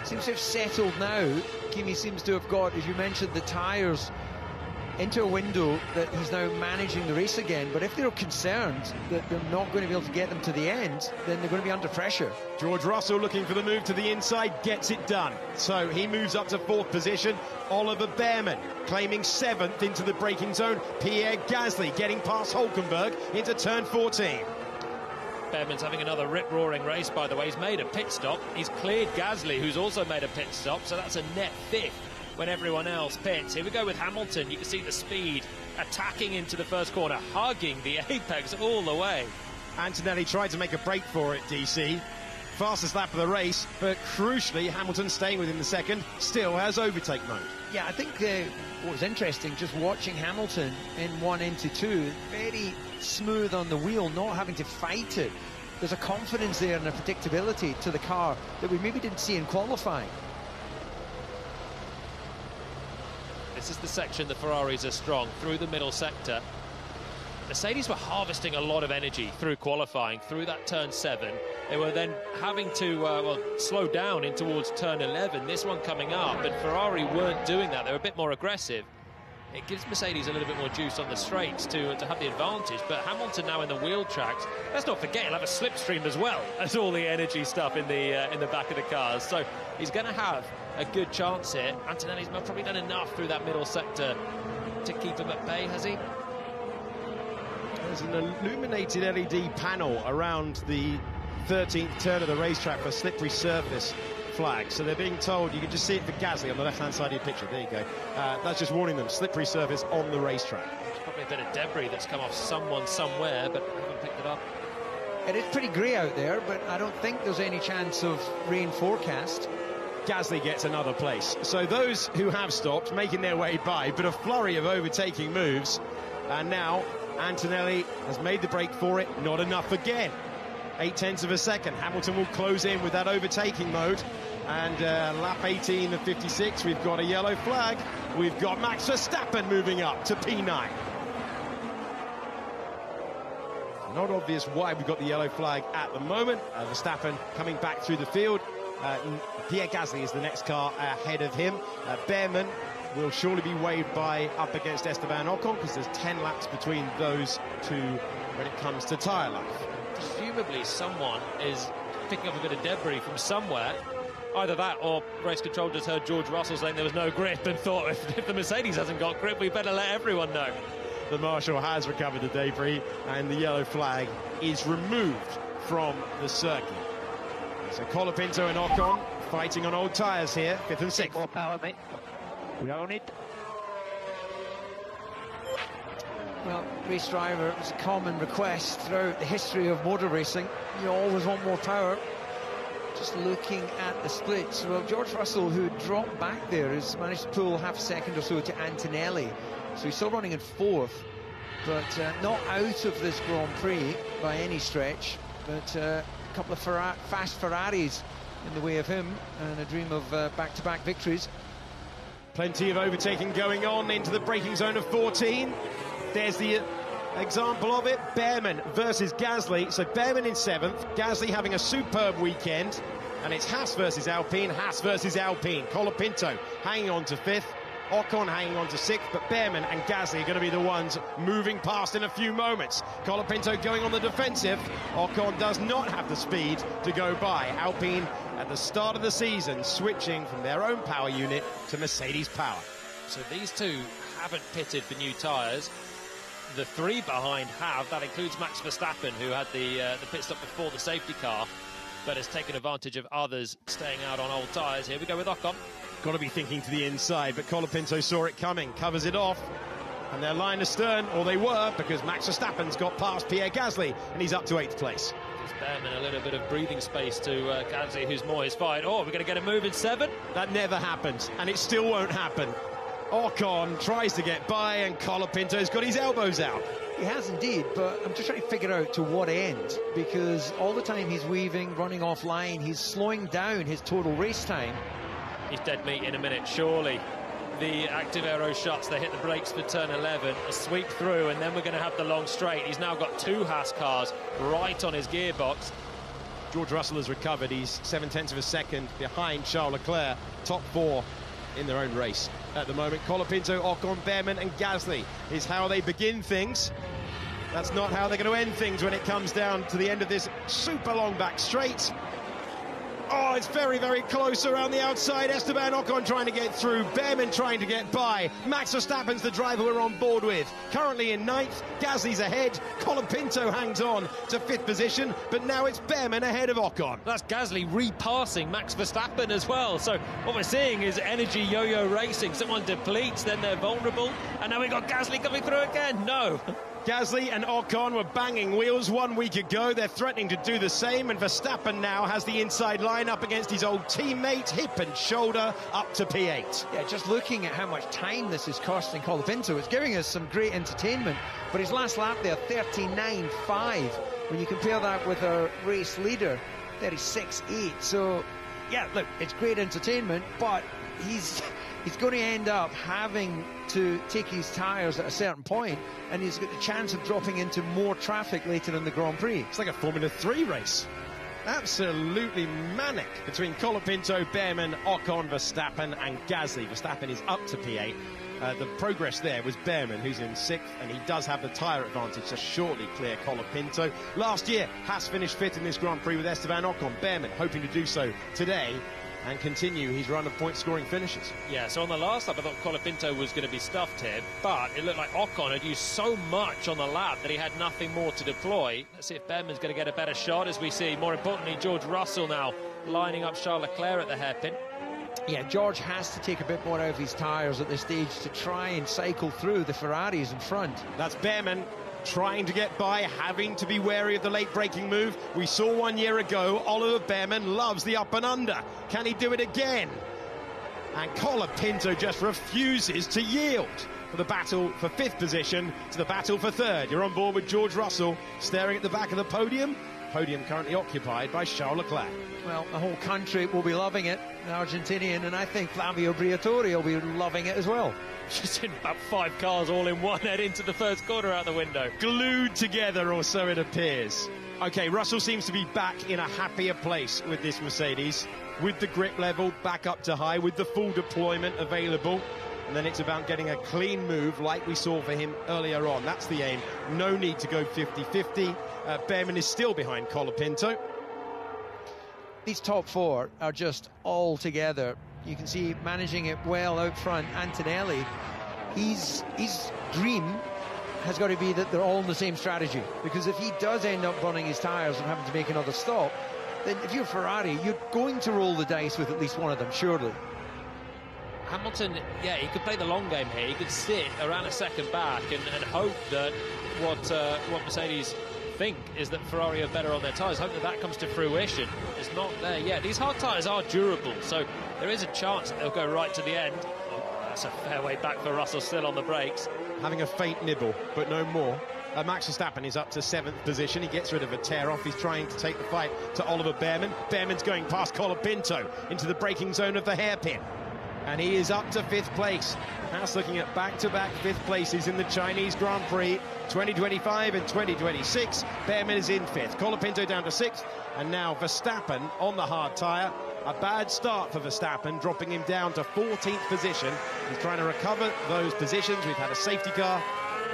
seems to have settled now. Kimi seems to have got, as you mentioned, the tyres into a window that he's now managing the race again. But if they're concerned that they're not going to be able to get them to the end, then they're going to be under pressure. George Russell looking for the move to the inside, gets it done. So he moves up to 4th position. Oliver Behrman claiming 7th into the braking zone. Pierre Gasly getting past Hulkenberg into turn 14. Behrman's having another rip-roaring race, by the way. He's made a pit stop. He's cleared Gasly, who's also made a pit stop, so that's a net 5th when everyone else pits. Here we go with Hamilton. You can see the speed attacking into the first corner, hugging the apex all the way. Antonelli tried to make a break for it, DC. Fastest lap of the race, but crucially, Hamilton staying within the second, still has overtake mode. Yeah, I think what was interesting, just watching Hamilton in 1 into 2, very smooth on the wheel, not having to fight it. There's a confidence there and a predictability to the car that we maybe didn't see in qualifying. This is the section the Ferraris are strong, through the middle sector. Mercedes were harvesting a lot of energy through qualifying, through that turn 7. They were then having to slow down in towards turn 11, this one coming up, but Ferrari weren't doing that. They were a bit more aggressive. It gives Mercedes a little bit more juice on the straights to have the advantage, but Hamilton now in the wheel tracks. Let's not forget he'll have a slipstream as well as all the energy stuff in the back of the cars, so he's going to have a good chance here. Antonelli's probably done enough through that middle sector to keep him at bay, has he? There's an illuminated LED panel around the 13th turn of the racetrack for slippery surface flag. So they're being told, you can just see it for Gasly on the left-hand side of your picture. There you go. That's just warning them, slippery surface on the racetrack. There's probably a bit of debris that's come off someone somewhere, but I haven't picked it up. It is pretty grey out there, but I don't think there's any chance of rain forecast. Gasly gets another place. So those who have stopped making their way by, but a flurry of overtaking moves. And now Antonelli has made the break for it, not enough again. 0.8 of a second. Hamilton will close in with that overtaking mode, And lap 18 of 56, we've got a yellow flag. We've got Max Verstappen moving up to P9. Not obvious why we've got the yellow flag at the moment. Verstappen coming back through the field. Pierre Gasly is the next car ahead of him. Behrman will surely be waved by up against Esteban Ocon, because there's 10 laps between those two when it comes to tyre life. Presumably someone is picking up a bit of debris from somewhere. Either that or race control just heard George Russell saying there was no grip and thought if the Mercedes hasn't got grip, we better let everyone know. The marshal has recovered the debris and the yellow flag is removed from the circuit. So Colapinto and Ocon fighting on old tyres here, 5th and 6th. More power, mate. We own it. Well, race driver, it was a common request throughout the history of motor racing. You always want more power. Just looking at the splits, well, George Russell, who dropped back there, has managed to pull half a second or so to Antonelli. So he's still running in 4th, but not out of this Grand Prix by any stretch. But a couple of fast Ferraris in the way of him, and a dream of back-to-back victories. Plenty of overtaking going on into the braking zone of 14. There's the example of it. Behrman versus Gasly. So Behrman in 7th, Gasly having a superb weekend. And it's Haas versus Alpine, Haas versus Alpine. Colapinto hanging on to 5th, Ocon hanging on to 6th, but Behrman and Gasly are going to be the ones moving past in a few moments. Colapinto going on the defensive. Ocon does not have the speed to go by. Alpine at the start of the season switching from their own power unit to Mercedes power. So these two haven't pitted for new tyres. The 3 behind have. That includes Max Verstappen, who had the pit stop before the safety car, but has taken advantage of others staying out on old tyres. Here we go with Ocon. Got to be thinking to the inside, but Colapinto saw it coming, covers it off, and they're line astern, or they were, because Max Verstappen's got past Pierre Gasly, and he's up to 8th place. Behrman a little bit of breathing space to Gasly, who's more his fight. Oh, we're going to get a move in 7. That never happens, and it still won't happen. Ocon tries to get by, and Colapinto's got his elbows out. He has indeed, but I'm just trying to figure out to what end, because all the time he's weaving, running offline, he's slowing down his total race time. He's dead meat in a minute, surely. The active aero shots, they hit the brakes for turn 11, a sweep through, and then we're going to have the long straight. He's now got 2 Haas cars right on his gearbox. George Russell has recovered. He's 0.7 of a second behind Charles Leclerc, top 4 in their own race at the moment. Colapinto, Ocon, Behrman and Gasly is how they begin things. That's not how they're going to end things when it comes down to the end of this super long back straight. Oh, it's very, very close around the outside. Esteban Ocon trying to get through. Behrman trying to get by. Max Verstappen's the driver we're on board with. Currently in 9th. Gasly's ahead. Colapinto hangs on to 5th position. But now it's Behrman ahead of Ocon. That's Gasly repassing Max Verstappen as well. So what we're seeing is energy yo-yo racing. Someone depletes, then they're vulnerable. And now we've got Gasly coming through again. No. Gasly and Ocon were banging wheels 1 week ago. They're threatening to do the same, and Verstappen now has the inside line up against his old teammate, hip and shoulder, up to P8. Yeah, just looking at how much time this is costing Colapinto, it's giving us some great entertainment, but his last lap there, 39.5. When you compare that with our race leader, 36.8. So, yeah, look, it's great entertainment, but he's going to end up having to take his tyres at a certain point, and he's got the chance of dropping into more traffic later in the Grand Prix. It's like a Formula 3 race. Absolutely manic between Colapinto, Behrman, Ocon, Verstappen and Gasly. Verstappen is up to P8. The progress there was Behrman, who's in 6th, and he does have the tyre advantage to shortly clear Colapinto. Last year, Haas finished 5th in this Grand Prix with Esteban Ocon. Behrman hoping to do so today and continue his run of point-scoring finishes. Yeah, so on the last lap, I thought Colapinto was going to be stuffed here, but it looked like Ocon had used so much on the lap that he had nothing more to deploy. Let's see if Behrman's going to get a better shot, as we see, more importantly, George Russell now lining up Charles Leclerc at the hairpin. Yeah, George has to take a bit more out of his tyres at this stage to try and cycle through the Ferraris in front. That's Behrman trying to get by, having to be wary of the late braking move. We saw 1 year ago, Oliver Behrman loves the up and under. Can he do it again? And Colapinto just refuses to yield for the battle for 5th position to the battle for 3rd. You're on board with George Russell, staring at the back of the podium. podium currently occupied by Charles Leclerc. Well, the whole country will be loving it, the Argentinian, and I think Flavio Briatore will be loving it as well. Just in about 5 cars all in one, head into the first corner out the window. Glued together, or so it appears. Okay, Russell seems to be back in a happier place with this Mercedes, with the grip level back up to high, with the full deployment available. And then it's about getting a clean move like we saw for him earlier on. That's the aim. No need to go 50-50. Behrman is still behind Colapinto. These top 4 are just all together. You can see managing it well out front. Antonelli, his dream has got to be that they're all on the same strategy, because if he does end up running his tyres and having to make another stop, then if you're Ferrari, you're going to roll the dice with at least one of them, surely. Hamilton, yeah, he could play the long game here. He could sit around a second back and hope that what Mercedes think is that Ferrari are better on their tyres. Hope that comes to fruition. It's not there yet. These hard tyres are durable, so there is a chance that they'll go right to the end. Oh, that's a fair way back for Russell, still on the brakes. Having a faint nibble, but no more. Max Verstappen is up to 7th position. He gets rid of a tear-off. He's trying to take the fight to Oliver Behrman. Behrman's going past Colapinto into the braking zone of the hairpin. And he is up to 5th place. Haas looking at back-to-back 5th places in the Chinese Grand Prix 2025 and 2026. Behrman is in 5th. Colapinto down to 6th. And now Verstappen on the hard tyre. A bad start for Verstappen, dropping him down to 14th position. He's trying to recover those positions. We've had a safety car.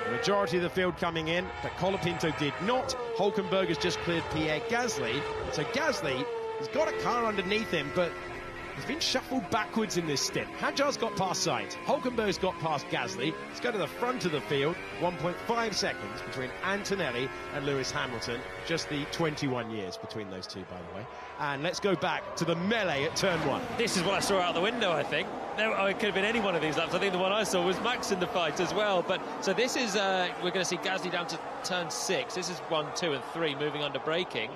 The majority of the field coming in, but Colapinto did not. Hülkenberg has just cleared Pierre Gasly. So Gasly has got a car underneath him, but he's been shuffled backwards in this stint. Hadjar's got past Sainz. Hülkenberg's got past Gasly. Let's go to the front of the field. 1.5 seconds between Antonelli and Lewis Hamilton. Just the 21 years between those two, by the way. And let's go back to the melee at turn 1. This is what I saw out the window, I think. It could have been any one of these laps. I think the one I saw was Max in the fight as well. But so this is, we're going to see Gasly down to turn 6. This is 1, 2 and 3 moving under braking.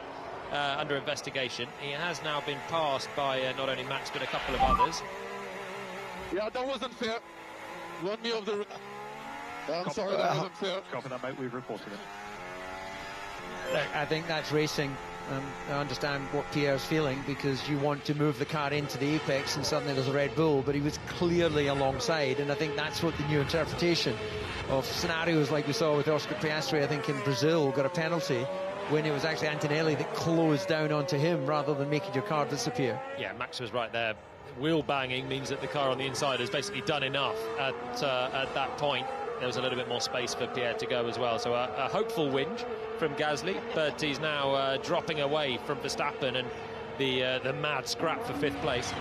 Under investigation. He has now been passed by not only Max but a couple of others. Yeah, that wasn't fair. 1 year of the... I'm sorry, that wasn't fair. Copy that, mate. We've reported it. Look, I think that's racing. I understand what Pierre's feeling, because you want to move the car into the apex and suddenly there's a Red Bull, but he was clearly alongside, and I think that's what the new interpretation of scenarios like we saw with Oscar Piastri, I think in Brazil, got a penalty when it was actually Antonelli that closed down onto him rather than making your car disappear. Yeah, Max was right there. Wheel banging means that the car on the inside has basically done enough at that point. There was a little bit more space for Pierre to go as well. So a hopeful whinge from Gasly, but he's now dropping away from Verstappen and the mad scrap for 5th place.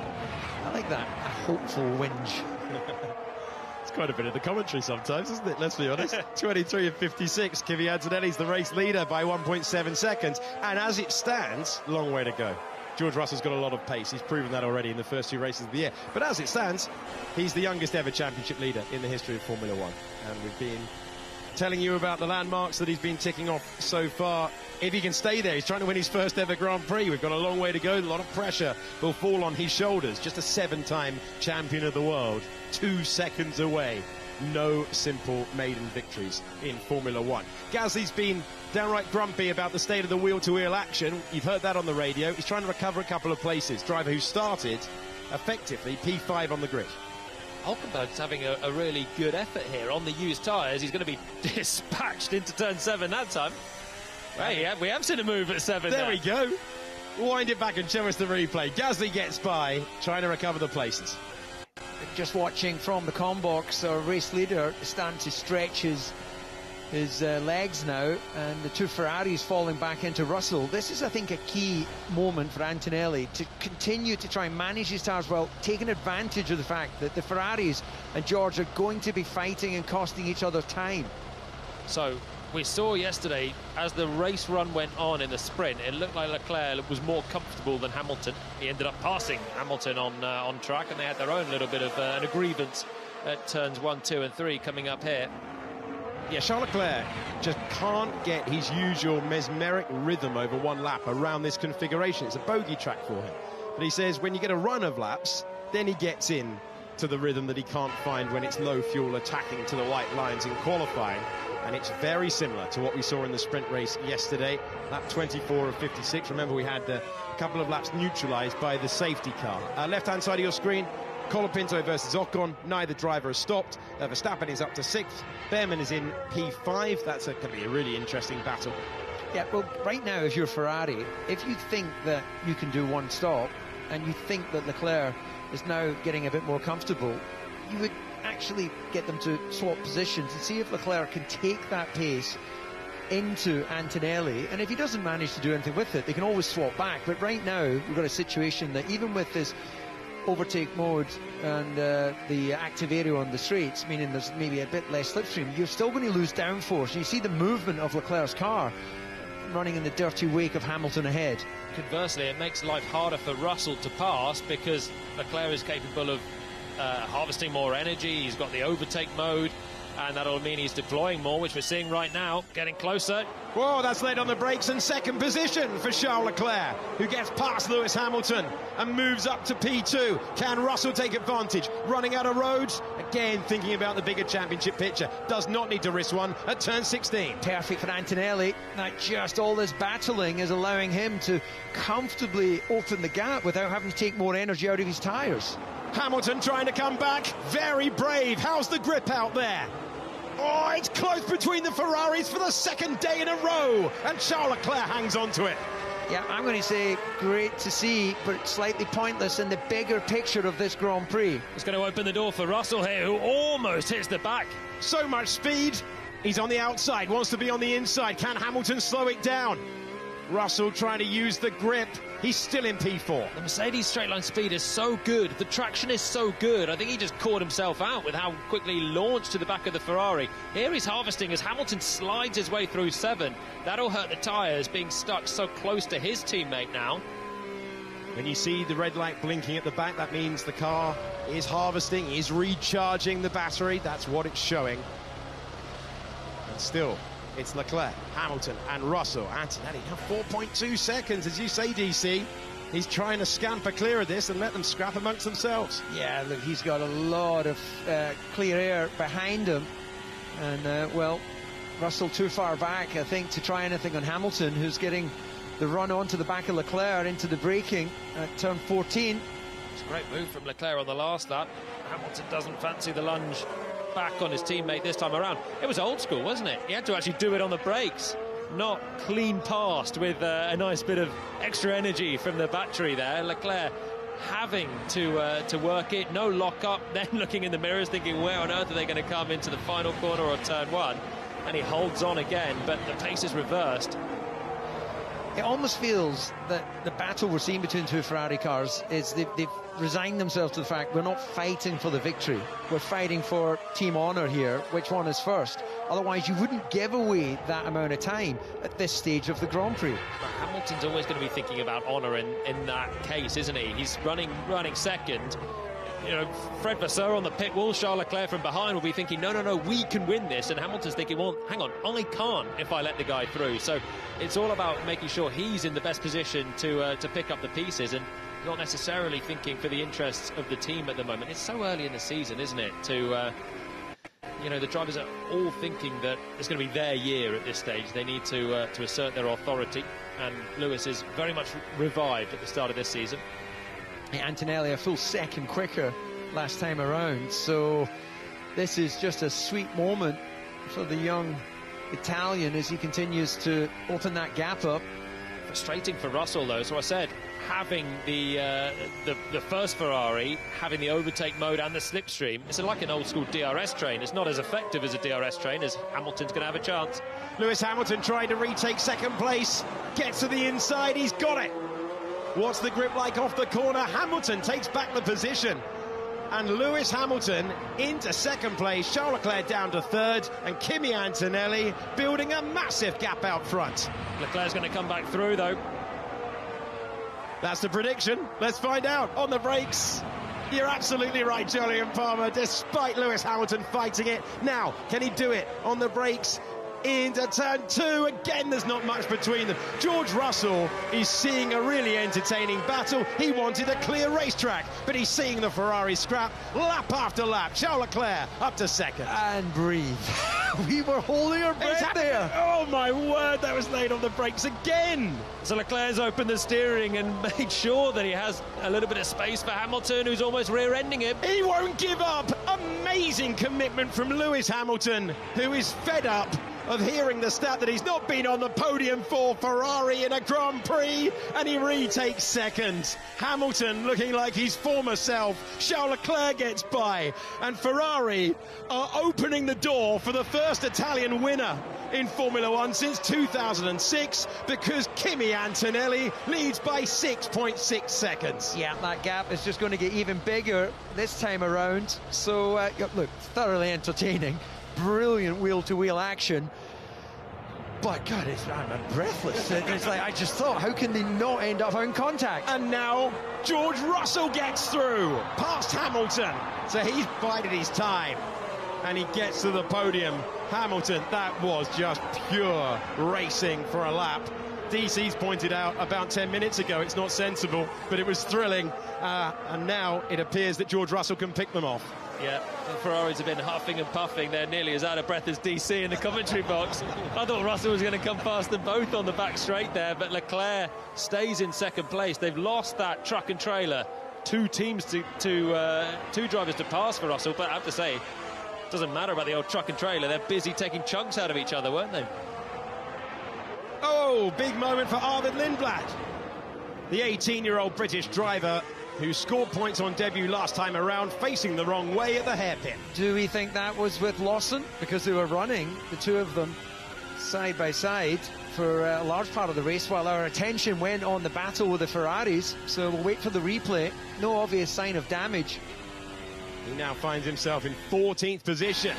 I like that, a hopeful whinge. It's quite a bit of the commentary sometimes, isn't it? Let's be honest. 23 and 56. Kimi Antonelli's the race leader by 1.7 seconds. And as it stands, long way to go. George Russell's got a lot of pace. He's proven that already in the first 2 races of the year. But as it stands, he's the youngest ever championship leader in the history of Formula One. And we've been telling you about the landmarks that he's been ticking off so far. If he can stay there, he's trying to win his first ever Grand Prix. We've got a long way to go. A lot of pressure will fall on his shoulders. Just a 7-time champion of the world, 2 seconds away. No simple maiden victories in Formula One. Gasly's been downright grumpy about the state of the wheel-to-wheel action. You've heard that on the radio. He's trying to recover a couple of places. Driver who started effectively P5 on the grid. Hülkenberg's having a really good effort here on the used tyres. He's going to be dispatched into turn 7 that time. Hey, we have seen a move at 7 there. We go. Wind it back and show us the replay. Gasly gets by, trying to recover the places. Just watching from the comm box, our race leader is starting to stretch his legs now, and the 2 Ferraris falling back into Russell. This is, I think, a key moment for Antonelli to continue to try and manage his tyres well, taking advantage of the fact that the Ferraris and George are going to be fighting and costing each other time. So we saw yesterday, as the race run went on in the sprint, it looked like Leclerc was more comfortable than Hamilton. He ended up passing Hamilton on track, and they had their own little bit of an grievance at turns 1, 2 and 3 coming up here. Yeah, Charles Leclerc just can't get his usual mesmeric rhythm over 1 lap around this configuration. It's a bogey track for him. But he says when you get a run of laps, then he gets in to the rhythm that he can't find when it's low fuel attacking to the white lines in qualifying. And it's very similar to what we saw in the sprint race yesterday. Lap 24 of 56. Remember, we had a couple of laps neutralised by the safety car. Left-hand side of your screen, Colapinto versus Ocon. Neither driver has stopped. Verstappen is up to 6th. Behrman is in P5. That's going to be a really interesting battle. Yeah, well, right now, if you're Ferrari, if you think that you can do one stop and you think that Leclerc is now getting a bit more comfortable, you would actually get them to swap positions and see if Leclerc can take that pace into Antonelli, and if he doesn't manage to do anything with it, they can always swap back. But right now we've got a situation that even with this overtake mode and the active area on the straights, meaning there's maybe a bit less slipstream, you're still going to lose downforce. You see the movement of Leclerc's car running in the dirty wake of Hamilton ahead. Conversely, it makes life harder for Russell to pass because Leclerc is capable of harvesting more energy. He's got the overtake mode, and that'll mean he's deploying more, which we're seeing right now, getting closer. Whoa, that's laid on the brakes, and second position for Charles Leclerc, who gets past Lewis Hamilton and moves up to P2. Can Russell take advantage? Running out of roads, again thinking about the bigger championship picture. Does not need to risk one at turn 16. Perfect for Antonelli. That just all this battling is allowing him to comfortably open the gap without having to take more energy out of his tyres. Hamilton trying to come back, very brave. How's the grip out there? Oh, it's close between the Ferraris for the second day in a row, and Charles Leclerc hangs on to it. Yeah, I'm going to say great to see, but slightly pointless in the bigger picture of this Grand Prix. It's going to open the door for Russell here, who almost hits the back. So much speed. He's on the outside, wants to be on the inside. Can Hamilton slow it down? Russell trying to use the grip. He's still in P4. The Mercedes straight line speed is so good. The traction is so good. I think he just caught himself out with how quickly he launched to the back of the Ferrari. Here he's harvesting as Hamilton slides his way through 7. That'll hurt the tyres, being stuck so close to his teammate now. When you see the red light blinking at the back, that means the car is harvesting, is recharging the battery. That's what it's showing. And still, it's Leclerc, Hamilton and Russell. Antonelli now 4.2 seconds, as you say, DC. He's trying to scamper clear of this and let them scrap amongst themselves. Yeah, look, he's got a lot of clear air behind him. And, well, Russell too far back, I think, to try anything on Hamilton, who's getting the run onto the back of Leclerc into the braking at turn 14. It's a great move from Leclerc on the last lap. Hamilton doesn't fancy the lunge back on his teammate this time around. It was old school, wasn't it? He had to actually do it on the brakes, not clean past with a nice bit of extra energy from the battery there. Leclerc having to work it, no lock up, then looking in the mirrors thinking where on earth are they going to come into the final corner or turn 1, and he holds on again, but the pace is reversed. It almost feels that the battle we're seeing between two Ferrari cars is they've resigned themselves to the fact we're not fighting for the victory. We're fighting for team honour here, which one is first. Otherwise, you wouldn't give away that amount of time at this stage of the Grand Prix. But Hamilton's always going to be thinking about honour in that case, isn't he? He's running second. You know, Fred Vasseur on the pit wall, Charles Leclerc from behind will be thinking, no, we can win this. And Hamilton's thinking, well, hang on, I can't if I let the guy through. So it's all about making sure he's in the best position to pick up the pieces and not necessarily thinking for the interests of the team at the moment. It's so early in the season, isn't it, to... you know, the drivers are all thinking that it's going to be their year at this stage. They need to assert their authority, and Lewis is very much revived at the start of this season. Antonelli a full second quicker last time around, so this is just a sweet moment for the young Italian as he continues to open that gap up. Frustrating for Russell, though. So I said, having the first Ferrari, having the overtake mode and the slipstream, it's like an old-school DRS train. It's not as effective as a DRS train, as Hamilton's going to have a chance. Lewis Hamilton trying to retake second place, gets to the inside, he's got it. What's the grip like off the corner? Hamilton takes back the position. And Lewis Hamilton into second place, Charles Leclerc down to third, and Kimi Antonelli building a massive gap out front. Leclerc's going to come back through, though. That's the prediction. Let's find out on the brakes. You're absolutely right, Jolyon Palmer, despite Lewis Hamilton fighting it. Now, can he do it on the brakes? into turn 2. Again, there's not much between them. George Russell is seeing a really entertaining battle. He wanted a clear racetrack, but he's seeing the Ferrari scrap lap after lap. Charles Leclerc up to second. And breathe. We were holding our breath there. Oh my word, that was laid on the brakes again. So Leclerc's opened the steering and made sure that he has a little bit of space for Hamilton, who's almost rear-ending him. He won't give up. Amazing commitment from Lewis Hamilton, who is fed up of hearing the stat that he's not been on the podium for Ferrari in a Grand Prix, and he retakes second. Hamilton looking like his former self. Charles Leclerc gets by, and Ferrari are opening the door for the first Italian winner in Formula One since 2006, because Kimi Antonelli leads by 6.6 seconds. Yeah, that gap is just going to get even bigger this time around. So, look, thoroughly entertaining. Brilliant wheel-to-wheel action. But, God, I'm breathless. It's like, I just thought, how can they not end up having contact? And now George Russell gets through past Hamilton. So he's bided his time, and he gets to the podium. Hamilton, that was just pure racing for a lap. DC's pointed out about 10 minutes ago it's not sensible, but it was thrilling. And now it appears that George Russell can pick them off. Yeah, the Ferraris have been huffing and puffing. They're nearly as out of breath as DC in the commentary box. I thought Russell was going to come past them both on the back straight there, but Leclerc stays in second place. They've lost that truck and trailer. Two drivers to pass for Russell, but I have to say, it doesn't matter about the old truck and trailer. They're busy taking chunks out of each other, weren't they? Oh, big moment for Arvid Lindblad. The 18-year-old British driver who scored points on debut last time around, facing the wrong way at the hairpin. Do we think that was with Lawson? Because they were running, the two of them, side by side for a large part of the race, while our attention went on the battle with the Ferraris. So we'll wait for the replay. No obvious sign of damage. He now finds himself in 14th position.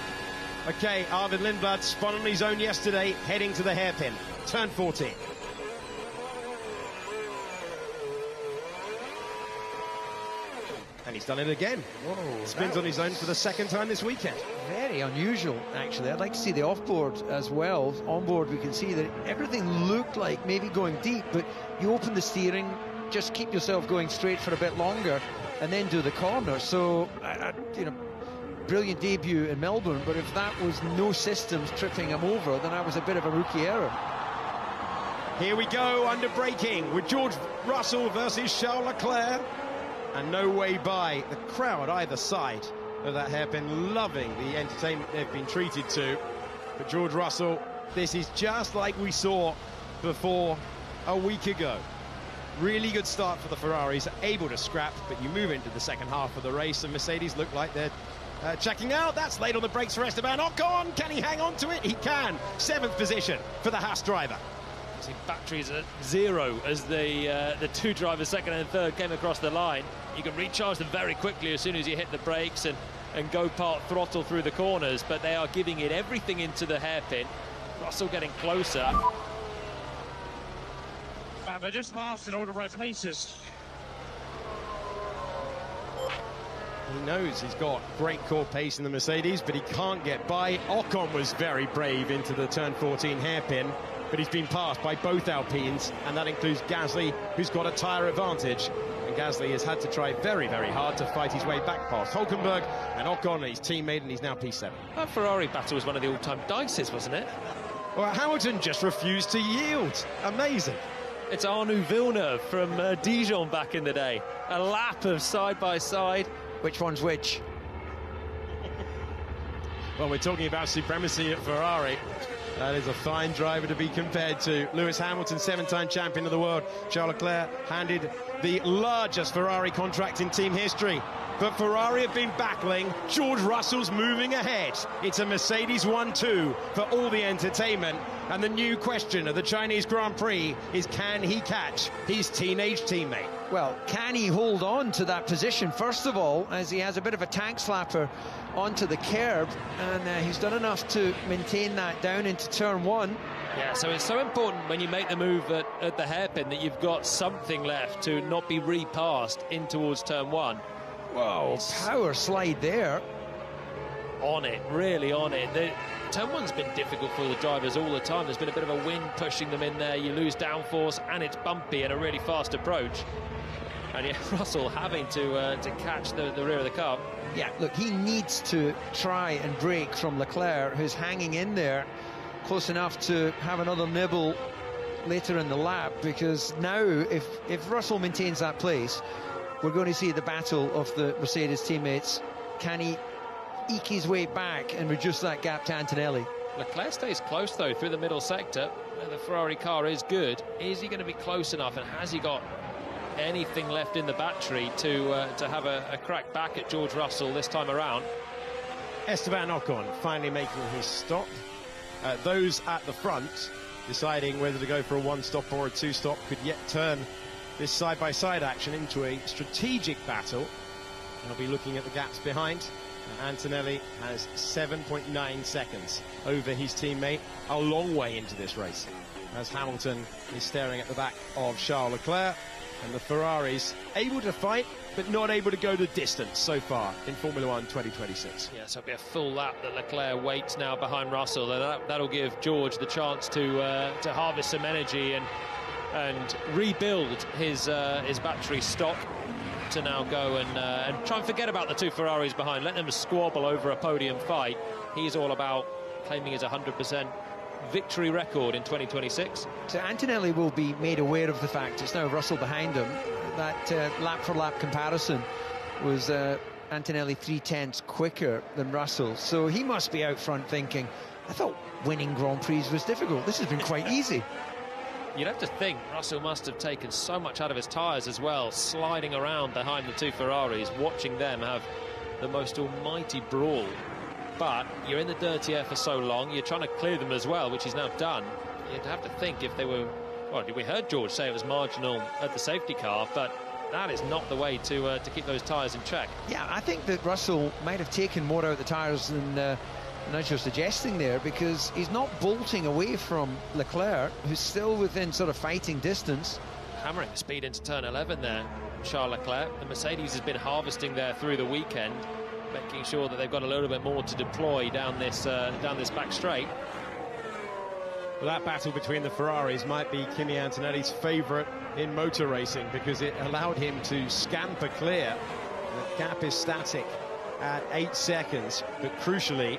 Okay, Arvid Lindblad spun on his own yesterday, heading to the hairpin. Turn 14. And he's done it again. Whoa, spins on his own for the second time this weekend. Very unusual, actually. I'd like to see the off-board as well. On-board, we can see that everything looked like maybe going deep, but you open the steering, just keep yourself going straight for a bit longer, and then do the corner. So, you know, brilliant debut in Melbourne, but if that was no systems tripping him over, then that was a bit of a rookie error. Here we go, under braking with George Russell versus Charles Leclerc. And no way by. The crowd either side of that hairpin loving the entertainment they've been treated to. But George Russell, this is just like we saw before a week ago. Really good start for the Ferraris, able to scrap, but you move into the second half of the race and Mercedes look like they're checking out. That's laid on the brakes for Esteban Ocon. Can he hang on to it? He can. 7th position for the Haas driver. See batteries at 0 as the two drivers, second and third, came across the line. You can recharge them very quickly as soon as you hit the brakes and go part throttle through the corners, but they are giving it everything into the hairpin. Russell getting closer. They're just fast in all the right places. He knows he's got great core pace in the Mercedes, but he can't get by. Ocon was very brave into the turn 14 hairpin, but he's been passed by both Alpines, and that includes Gasly, who's got a tyre advantage. And Gasly has had to try very, very hard to fight his way back past Hülkenberg and Ocon, his teammate, and he's now P7. That Ferrari battle was one of the all-time dices, wasn't it? Well, Hamilton just refused to yield. Amazing. It's Arnaud Villeneuve from Dijon back in the day. A lap of side-by-side. Which one's which? Well, we're talking about supremacy at Ferrari. That is a fine driver to be compared to. Lewis Hamilton, 7-time champion of the world. Charles Leclerc handed the largest Ferrari contract in team history. But Ferrari have been battling. George Russell's moving ahead. It's a Mercedes 1-2 for all the entertainment. And the new question of the Chinese Grand Prix is, can he catch his teenage teammate? Well, can he hold on to that position, first of all, as he has a bit of a tank slapper onto the curb, and he's done enough to maintain that down into turn 1. Yeah, so it's so important when you make the move at the hairpin that you've got something left to not be repassed in towards turn 1. Whoa, power slide there. on it, really on it. Turn one's been difficult for the drivers all the time. There's been a bit of a wind pushing them in there. You lose downforce, and it's bumpy and a really fast approach. And yeah, Russell having to catch the rear of the car. Yeah, look, he needs to try and break from Leclerc, who's hanging in there close enough to have another nibble later in the lap, because now if Russell maintains that place, we're going to see the battle of the Mercedes teammates. Can he eke his way back and reduce that gap to Antonelli? Leclerc stays close though through the middle sector. The Ferrari car is good. Is he going to be close enough, and has he got anything left in the battery to have a crack back at George Russell this time around? Esteban Ocon finally making his stop. Those at the front deciding whether to go for a one-stop or a two-stop could yet turn this side-by-side action into a strategic battle. They'll be looking at the gaps behind. Antonelli has 7.9 seconds over his teammate, a long way into this race, as Hamilton is staring at the back of Charles Leclerc, and the Ferraris able to fight but not able to go the distance so far in Formula 1 2026. Yeah, so it'll be a full lap that Leclerc waits now behind Russell. That'll give George the chance to harvest some energy and rebuild his battery stock, to now go and try and forget about the two Ferraris behind, let them squabble over a podium fight. He's all about claiming his 100% victory record in 2026. So Antonelli will be made aware of the fact it's now Russell behind him. That lap-for-lap comparison was Antonelli 3/10 quicker than Russell, so he must be out front thinking, I thought winning Grand Prix was difficult. This has been quite easy. You'd have to think Russell must have taken so much out of his tyres as well, sliding around behind the two Ferraris, watching them have the most almighty brawl. But you're in the dirty air for so long, you're trying to clear them as well, which he's now done. You'd have to think if they were... Well, we heard George say it was marginal at the safety car, but that is not the way to keep those tyres in check. Yeah, I think that Russell might have taken more out of the tyres than as you're suggesting there, because he's not bolting away from Leclerc, who's still within sort of fighting distance. Hammering the speed into turn 11 there, Charles Leclerc. The Mercedes has been harvesting there through the weekend, making sure that they've got a little bit more to deploy down this back straight. Well, that battle between the Ferraris might be Kimi Antonelli's favourite in motor racing, because it allowed him to scamper clear. The gap is static at 8 seconds, but crucially,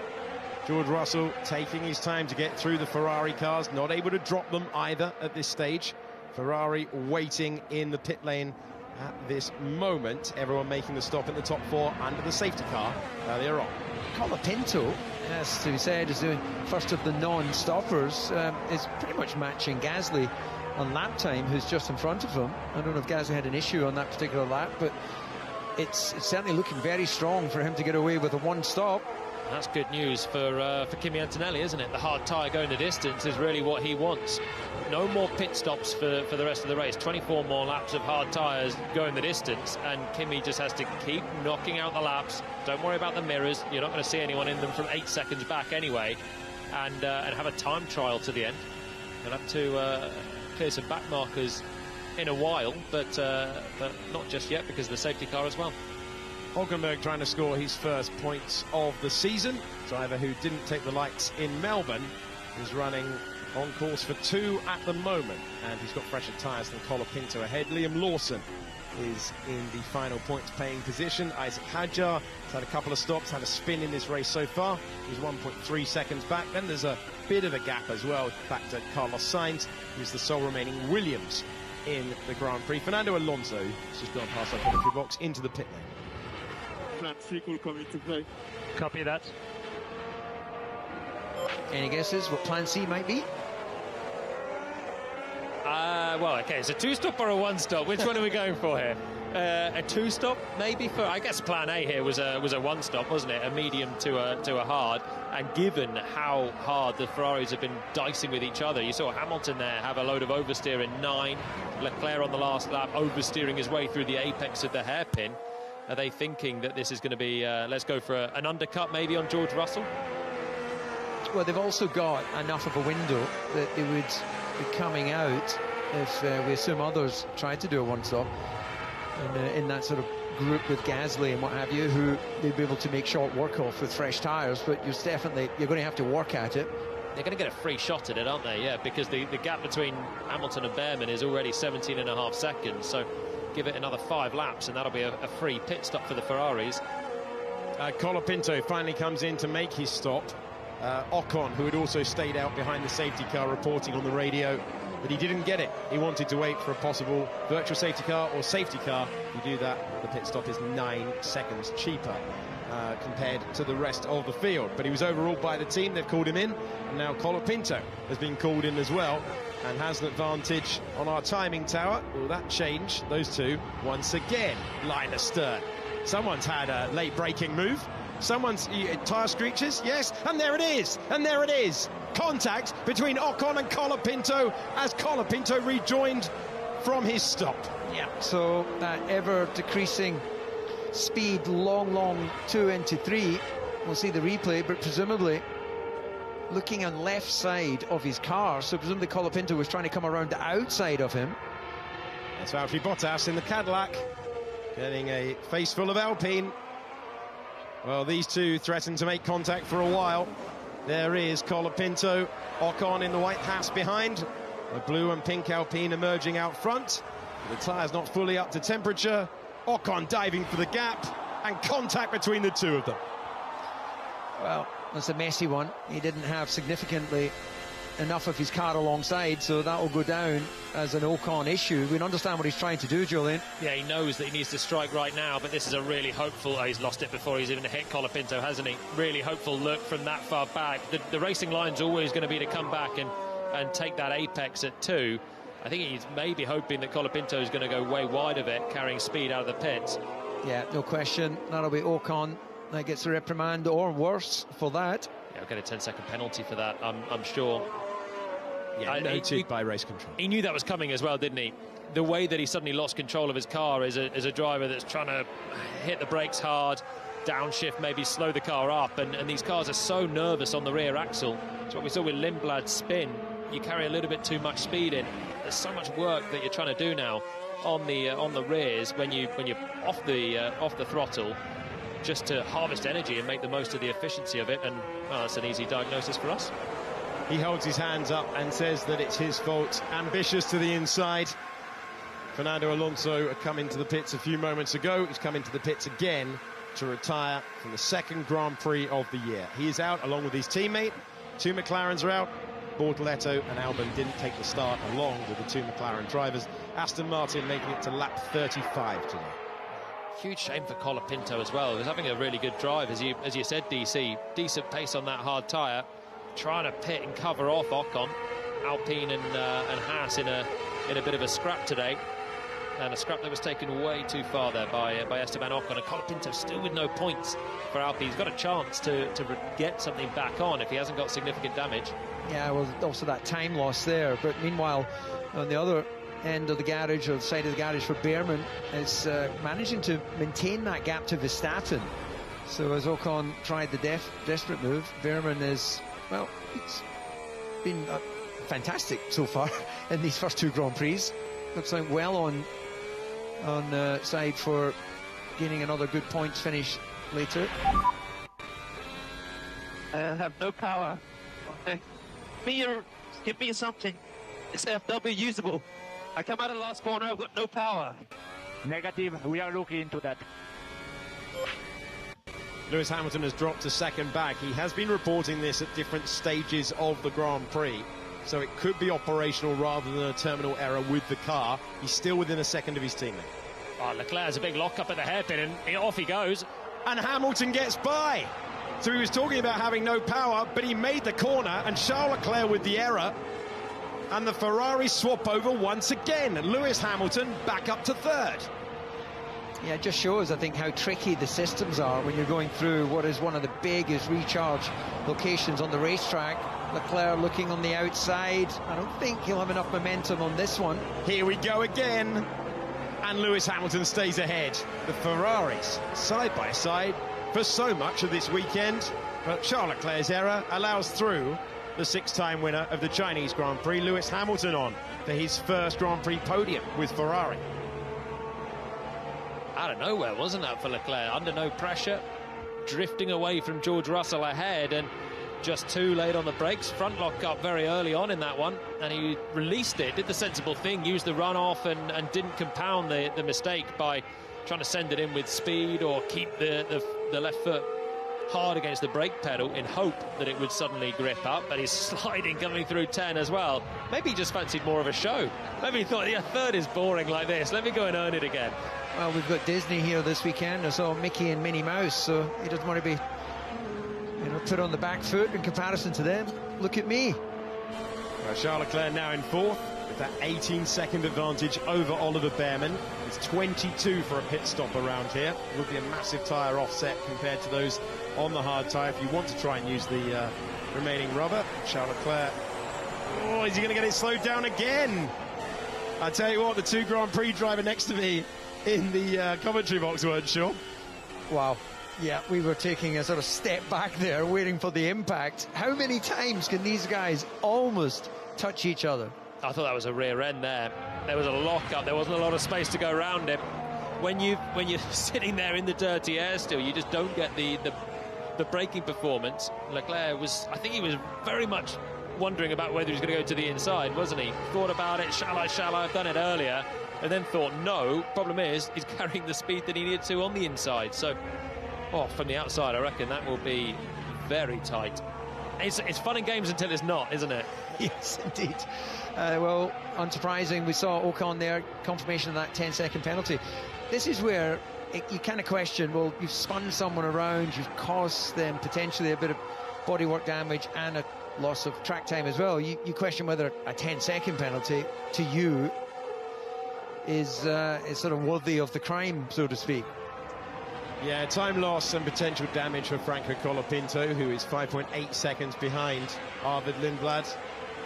George Russell taking his time to get through the Ferrari cars, not able to drop them either at this stage. Ferrari waiting in the pit lane at this moment. Everyone making the stop in the top four under the safety car earlier on. Colapinto, as to be said, is doing first of the non-stoppers, is pretty much matching Gasly on lap time, who's just in front of him. I don't know if Gasly had an issue on that particular lap, but it's certainly looking very strong for him to get away with a one-stop. That's good news for Kimi Antonelli, isn't it? The hard tyre going the distance is really what he wants. No more pit stops for the rest of the race. 24 more laps of hard tyres going the distance, and Kimi just has to keep knocking out the laps. Don't worry about the mirrors. You're not going to see anyone in them from 8 seconds back anyway, and have a time trial to the end. He'll have to clear some back markers in a while, but not just yet because of the safety car as well. Hulkenberg trying to score his first points of the season. Driver who didn't take the lights in Melbourne is running on course for 2 at the moment, and he's got fresher tyres than Colapinto ahead. Liam Lawson is in the final points paying position. Isaac Hadjar has had a couple of stops, had a spin in this race so far. He's 1.3 seconds back. Then there's a bit of a gap as well, back to Carlos Sainz, who's the sole remaining Williams in the Grand Prix. Fernando Alonso has just gone past our commentary box into the pit lane. Plan 3 will come into play. Copy that. Any guesses what plan C might be? Well, okay, it's a two-stop or a one-stop. Which one are we going for here? A two-stop, maybe? For I guess plan A here was a one-stop, wasn't it? A medium to a hard. And given how hard the Ferraris have been dicing with each other, you saw Hamilton there have a load of oversteer in 9. Leclerc on the last lap oversteering his way through the apex of the hairpin. Are they thinking that this is going to be, let's go for an undercut maybe on George Russell? Well, they've also got enough of a window that they would be coming out if we assume others tried to do a one-stop in that sort of group with Gasly and what have you, who they'll be able to make short work of with fresh tyres, but you're going to have to work at it. They're going to get a free shot at it, aren't they? Yeah, because the gap between Hamilton and Behrman is already 17.5 seconds, so give it another 5 laps and that'll be a free pit stop for the Ferraris. Colapinto finally comes in to make his stop. Ocon, who had also stayed out behind the safety car, reporting on the radio that he didn't get it. He wanted to wait for a possible virtual safety car or safety car. If you do that, the pit stop is 9 seconds cheaper compared to the rest of the field. But he was overruled by the team. They've called him in, and now Colapinto has been called in as well and has an advantage on our timing tower. Will that change those two once again? Line astern. Someone's had a late braking move. Someone's tyre screeches, yes, and there it is, and there it is. Contact between Ocon and Colapinto as Colapinto rejoined from his stop. Yeah, so that ever-decreasing speed, long 2 into 3, we'll see the replay, but presumably looking on left side of his car, so presumably Colapinto was trying to come around the outside of him. That's Valtteri Bottas in the Cadillac, getting a face full of Alpine. Well, these two threatened to make contact for a while. There is Colapinto, Ocon in the white hats behind, the blue and pink Alpine emerging out front. The tyres not fully up to temperature. Ocon diving for the gap, and contact between the two of them. Well, that's a messy one. He didn't have significantly enough of his car alongside, so that will go down as an Ocon issue. We can understand what he's trying to do, Julian. Yeah, he knows that he needs to strike right now, but this is a really hopeful... Oh, he's lost it before he's even hit Colapinto, hasn't he? Really hopeful look from that far back. The racing line's always going to be to come back and take that apex at 2. I think he's maybe hoping that Colapinto is going to go way wide of it, carrying speed out of the pits. Yeah, no question. That'll be Ocon that gets a reprimand or worse for that. Yeah, I'll get a 10-second penalty for that, I'm sure. Yeah, noted by race control. He knew that was coming as well, didn't he? The way that he suddenly lost control of his car as a driver that's trying to hit the brakes hard, downshift, maybe slow the car up, and these cars are so nervous on the rear axle. It's what we saw with Lindblad's spin. You carry a little bit too much speed in. There's so much work that you're trying to do now on the rears when you're off the throttle, just to harvest energy and make the most of the efficiency of it. And well, that's an easy diagnosis for us. He holds his hands up and says that it's his fault. Ambitious to the inside. Fernando Alonso had come into the pits a few moments ago. He's come into the pits again to retire from the second Grand Prix of the year. He is out along with his teammate. 2 McLarens are out. Bortoletto and Albon didn't take the start along with the 2 McLaren drivers. Aston Martin making it to lap 35 today. Huge shame for Colapinto as well. He's having a really good drive, as you said, DC. Decent pace on that hard tyre. Trying to pit and cover off Ocon. Alpine and Haas in a bit of a scrap today. And a scrap that was taken way too far there by Esteban Ocon. And Colapinto still with no points for Alpine. He's got a chance to get something back on if he hasn't got significant damage. Yeah, well, also that time loss there. But meanwhile, on the other end of the garage, or the side of the garage for Behrman, is managing to maintain that gap to Verstappen. So as Ocon tried the desperate move, Behrman is, well, it's been fantastic so far in these first 2 Grand Prix. Looks like well on side for gaining another good points finish later. I have no power. Okay. Give me something. It's FW usable. I come out of the last corner, I've got no power. Negative, we are looking into that. Lewis Hamilton has dropped to second back. He has been reporting this at different stages of the Grand Prix, so it could be operational rather than a terminal error with the car. He's still within a second of his teammate. Oh, Leclerc's a big lock-up at the hairpin, and off he goes. And Hamilton gets by. So he was talking about having no power, but he made the corner, and Charles Leclerc with the error. And the Ferrari swap over once again. Lewis Hamilton back up to third. Yeah, it just shows, I think, how tricky the systems are when you're going through what is one of the biggest recharge locations on the racetrack. Leclerc looking on the outside. I don't think he'll have enough momentum on this one. Here we go again. And Lewis Hamilton stays ahead. The Ferraris side by side for so much of this weekend. But Charles Leclerc's error allows through the 6-time winner of the Chinese Grand Prix, Lewis Hamilton, on for his first Grand Prix podium with Ferrari. That out of nowhere, wasn't that, for Leclerc? Under no pressure, drifting away from George Russell ahead, and just too late on the brakes. Front lock up very early on in that one, and he released it, did the sensible thing, used the runoff, and didn't compound the mistake by trying to send it in with speed or keep the left foot hard against the brake pedal in hope that it would suddenly grip up. But he's sliding coming through 10 as well. Maybe he just fancied more of a show. Maybe he thought, yeah, third is boring like this, let me go and earn it again. Well, we've got Disney here this weekend. I saw Mickey and Minnie Mouse, so he doesn't want to be, put on the back foot in comparison to them. Look at me. Well, Charles Leclerc now in fourth with that 18-second advantage over Oliver Bearman. It's 22 for a pit stop around here. It would be a massive tyre offset compared to those on the hard tyre if you want to try and use the remaining rubber. Charles Leclerc, oh, is he going to get it slowed down again? I tell you what, the two Grand Prix driver next to me in the commentary box weren't sure. Wow. Yeah, we were taking a sort of step back there, waiting for the impact. How many times can these guys almost touch each other? I thought that was a rear end there. There was a lock-up. There wasn't a lot of space to go around it. When you're sitting there in the dirty air still, you just don't get the braking performance. Leclerc was, I think he was very much wondering about whether he was going to go to the inside, wasn't he? Thought about it, shall I, I've done it earlier, and then thought, no. Problem is, he's carrying the speed that he needed to on the inside. So, from the outside, I reckon that will be very tight. It's fun and games until it's not, isn't it? Yes, indeed. Well, unsurprising, we saw Ocon there, confirmation of that 10-second penalty. This is where you kind of question, well, you've spun someone around, you've caused them potentially a bit of bodywork damage and a loss of track time as well. You question whether a 10-second penalty to you is sort of worthy of the crime, so to speak. Yeah, time loss and potential damage for Franco Colapinto, who is 5.8 seconds behind Arvid Lindblad.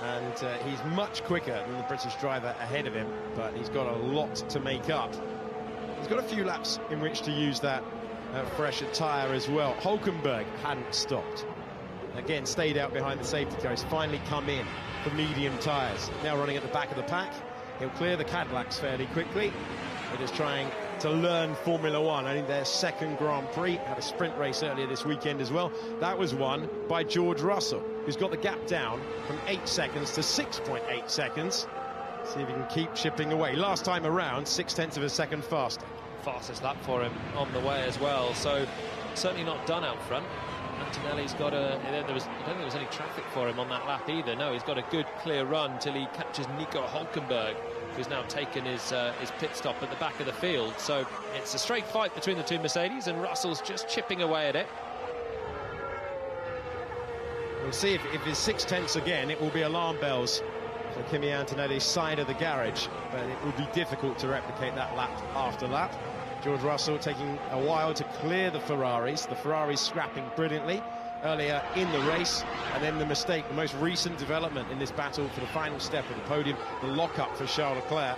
And he's much quicker than the British driver ahead of him, but he's got a lot to make up. He's got a few laps in which to use that fresher tyre as well. Hulkenberg hadn't stopped. Again, stayed out behind the safety car. He's finally come in for medium tyres. Now running at the back of the pack. He'll clear the Cadillacs fairly quickly. They're just trying to learn Formula One. I think their second Grand Prix, had a sprint race earlier this weekend as well. That was won by George Russell, who's got the gap down from 8 seconds to 6.8 seconds. See if he can keep chipping away. Last time around, 0.6 of a second faster. Fastest lap for him on the way as well, so certainly not done out front. Antonelli's got I don't think there was any traffic for him on that lap either. No, he's got a good clear run till he catches Nico Hulkenberg, who's now taken his pit stop at the back of the field. So it's a straight fight between the two Mercedes, and Russell's just chipping away at it. We'll see if it's 0.6 again, it will be alarm bells for Kimi Antonelli's side of the garage, but it will be difficult to replicate that lap after lap. George Russell taking a while to clear the Ferraris. The Ferraris scrapping brilliantly earlier in the race, and then the mistake, the most recent development in this battle for the final step of the podium, the lock-up for Charles Leclerc.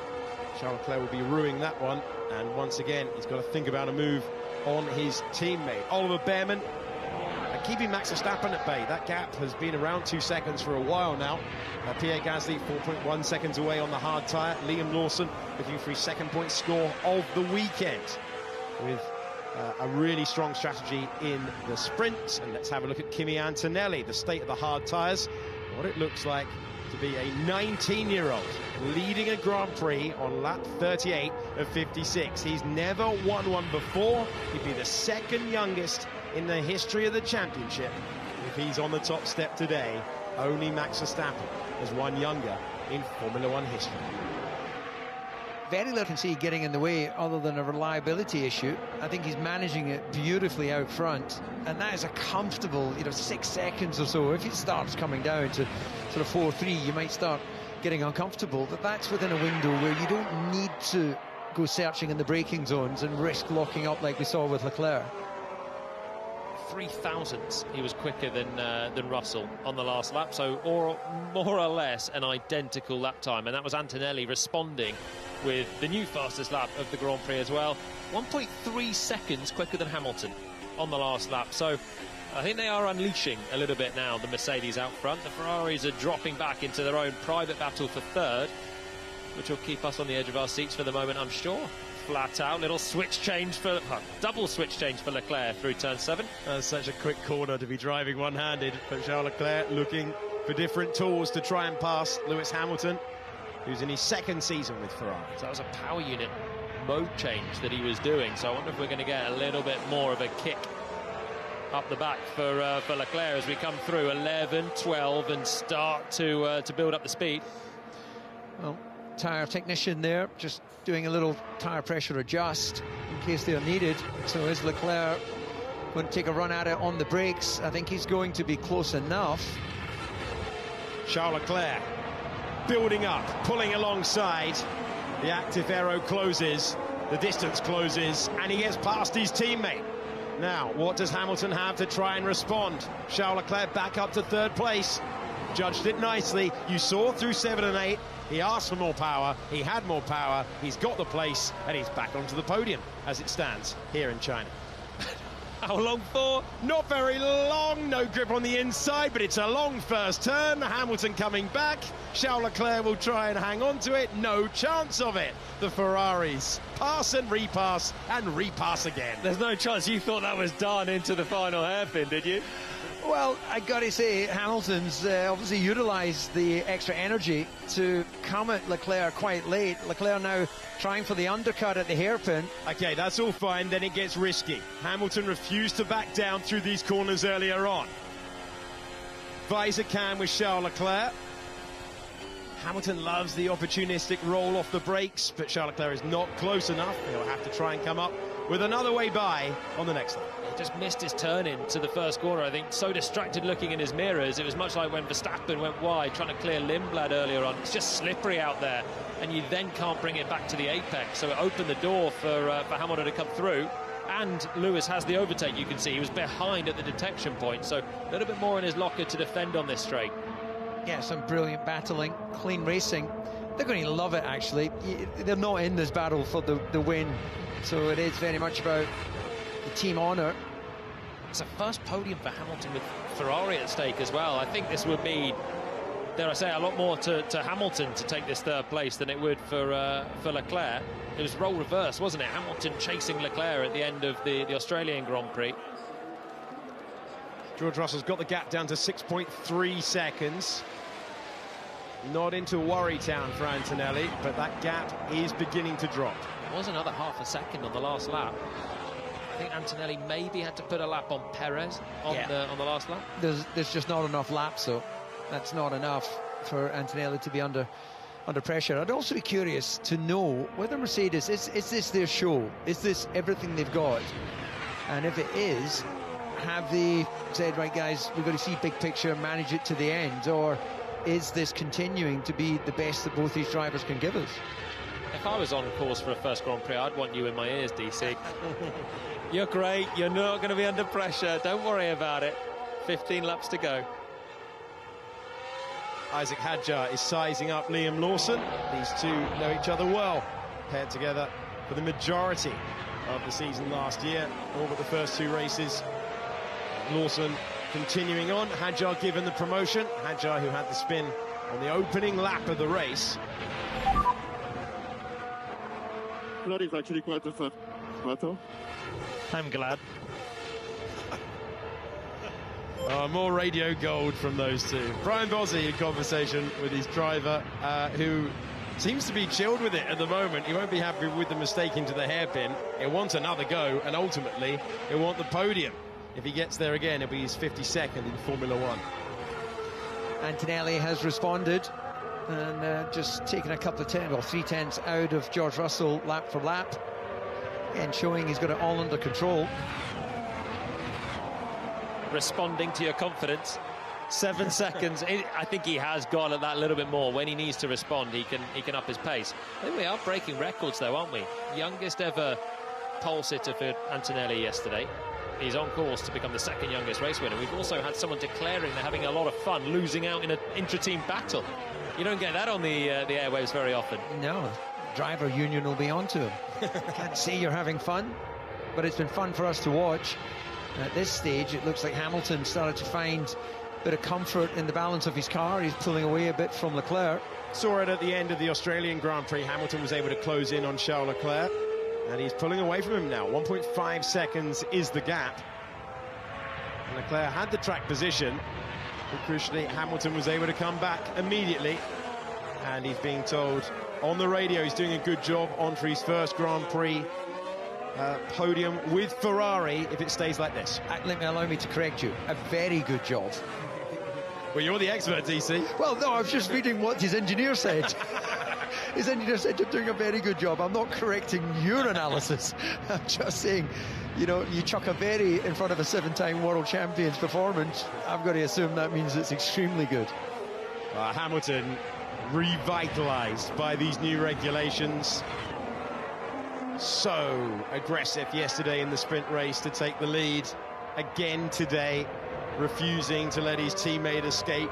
Charles Leclerc will be ruining that one, and once again he's got to think about a move on his teammate. Oliver Bearman keeping Max Verstappen at bay. That gap has been around 2 seconds for a while now. Pierre Gasly 4.1 seconds away on the hard tyre. Liam Lawson looking for his second point score of the weekend with a really strong strategy in the sprints. And let's have a look at Kimi Antonelli, the state of the hard tyres, what it looks like to be a 19-year-old leading a Grand Prix on lap 38 of 56. He's never won one before. He'd be the second youngest in the history of the championship if he's on the top step today. Only Max Verstappen has won younger in Formula One history. Very little can see getting in the way other than a reliability issue. I think he's managing it beautifully out front, and that is a comfortable 6 seconds or so. If it starts coming down to sort of 4.3, you might start getting uncomfortable, but that's within a window where you don't need to go searching in the braking zones and risk locking up like we saw with Leclerc. 0.003 he was quicker than Russell on the last lap, so more or less an identical lap time, and that was Antonelli responding with the new fastest lap of the Grand Prix as well. 1.3 seconds quicker than Hamilton on the last lap, so I think they are unleashing a little bit now, the Mercedes out front. The Ferraris are dropping back into their own private battle for third, which will keep us on the edge of our seats for the moment, I'm sure. flat out. Little switch change for, double switch change for Leclerc through turn 7. Such a quick corner to be driving one-handed, but Charles Leclerc looking for different tools to try and pass Lewis Hamilton, who's in his 2nd season with Ferrari. So that was a power unit mode change that he was doing, so I wonder if we're going to get a little bit more of a kick up the back for Leclerc as we come through 11, 12 and start to build up the speed. Well, tyre technician there just doing a little tyre pressure adjust in case they're needed. So is Leclerc going to take a run at it on the brakes? I think he's going to be close enough. Charles Leclerc building up, pulling alongside. The active aero closes, the distance closes, and he gets past his teammate. Now, what does Hamilton have to try and respond? Charles Leclerc back up to 3rd place. Judged it nicely. You saw through 7 and 8. He asked for more power. He had more power. He's got the place, and he's back onto the podium as it stands here in China. How long for? Not very long. No grip on the inside, but it's a long first turn. Hamilton coming back. Charles Leclerc will try and hang on to it. No chance of it. The Ferraris pass and repass again. There's no chance you thought that was done into the final hairpin, did you? Well, I got to say, Hamilton's obviously utilised the extra energy to come at Leclerc quite late. Leclerc now trying for the undercut at the hairpin. Okay, that's all fine, then it gets risky. Hamilton refused to back down through these corners earlier on. Visor cam with Charles Leclerc. Hamilton loves the opportunistic roll off the brakes, but Charles Leclerc is not close enough. He'll have to try and come up with another way by on the next lap. He just missed his turn into the first corner, I think. So distracted looking in his mirrors. It was much like when Verstappen went wide, trying to clear Lindblad earlier on. It's just slippery out there, and you then can't bring it back to the apex. So it opened the door for Hamilton to come through. And Lewis has the overtake, you can see. He was behind at the detection point, so a little bit more in his locker to defend on this straight. Yeah, some brilliant battling, clean racing. They're going to love it, actually. They're not in this battle for the win, so it is very much about the team honour. It's a first podium for Hamilton with Ferrari at stake as well. I think this would be, dare I say, a lot more to Hamilton to take this 3rd place than it would for Leclerc. It was role reverse, wasn't it? Hamilton chasing Leclerc at the end of the Australian Grand Prix. George Russell's got the gap down to 6.3 seconds. Not into worry town for Antonelli, but that gap is beginning to drop. It was another half a second on the last lap. I think Antonelli maybe had to put a lap on Perez on the last lap. There's just not enough laps, so that's not enough for Antonelli to be under pressure. I'd also be curious to know whether Mercedes, is this their show? Is this everything they've got? And if it is, have they said, right guys, we've got to see big picture, manage it to the end, or is this continuing to be the best that both these drivers can give us? If I was on course for a first Grand Prix, I'd want you in my ears, DC. You're great, you're not going to be under pressure, don't worry about it. 15 laps to go. Isaac Hadjar is sizing up Liam Lawson. These two know each other well, paired together for the majority of the season last year, all but the first 2 races. Lawson continuing on, Hadjar given the promotion. Hadjar, who had the spin on the opening lap of the race. That is actually quite a fun battle. I'm glad. More radio gold from those two. Brian Bozzi in conversation with his driver, who seems to be chilled with it at the moment. He won't be happy with the mistake into the hairpin. He'll want another go, and ultimately he'll want the podium. If he gets there again, it'll be his 52nd in Formula One. Antonelli has responded and just taken a couple of 3/10 out of George Russell lap for lap, and showing he's got it all under control. Responding to your confidence. 7 seconds. I think he has gone at that little bit more. When he needs to respond, he can up his pace. I think we are breaking records though, aren't we? Youngest ever pole sitter for Antonelli yesterday. He's on course to become the 2nd youngest race winner. We've also had someone declaring they're having a lot of fun losing out in an intra-team battle. You don't get that on the airwaves very often. No, driver union will be on to him. Can't say you're having fun, but it's been fun for us to watch. At this stage, it looks like Hamilton started to find a bit of comfort in the balance of his car. He's pulling away a bit from Leclerc. Saw it at the end of the Australian Grand Prix. Hamilton was able to close in on Charles Leclerc. And he's pulling away from him now. 1.5 seconds is the gap. And Leclerc had the track position, but crucially Hamilton was able to come back immediately. And he's being told on the radio he's doing a good job on for his first Grand Prix podium with Ferrari if it stays like this. Allow me to correct you. A very good job. Well, you're the expert, DC. Well, no, I was just reading what his engineer said. His engineer said you're doing a very good job. I'm not correcting your analysis. I'm just saying, you know, you chuck a very in front of a 7-time world champion's performance, I've got to assume that means it's extremely good. Hamilton revitalized by these new regulations. So aggressive yesterday in the sprint race to take the lead. Again today, refusing to let his teammate escape.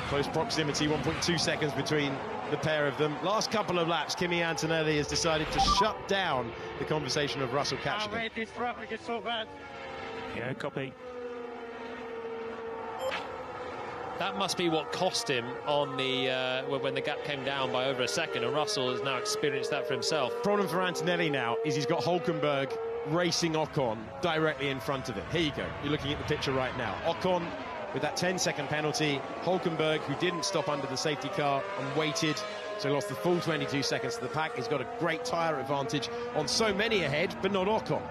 Close proximity, 1.2 seconds between the pair of them. Last couple of laps, Kimi Antonelli has decided to shut down the conversation of Russell catching him. This traffic is so bad. Yeah, copy. That must be what cost him on the when the gap came down by over a second, and Russell has now experienced that for himself. Problem for Antonelli now is he's got Hülkenberg racing Ocon directly in front of him. Here you go, you're looking at the picture right now. Ocon with that 10-second penalty, Hülkenberg, who didn't stop under the safety car and waited, so he lost the full 22 seconds to the pack. He's got a great tyre advantage on so many ahead, but not Ocon.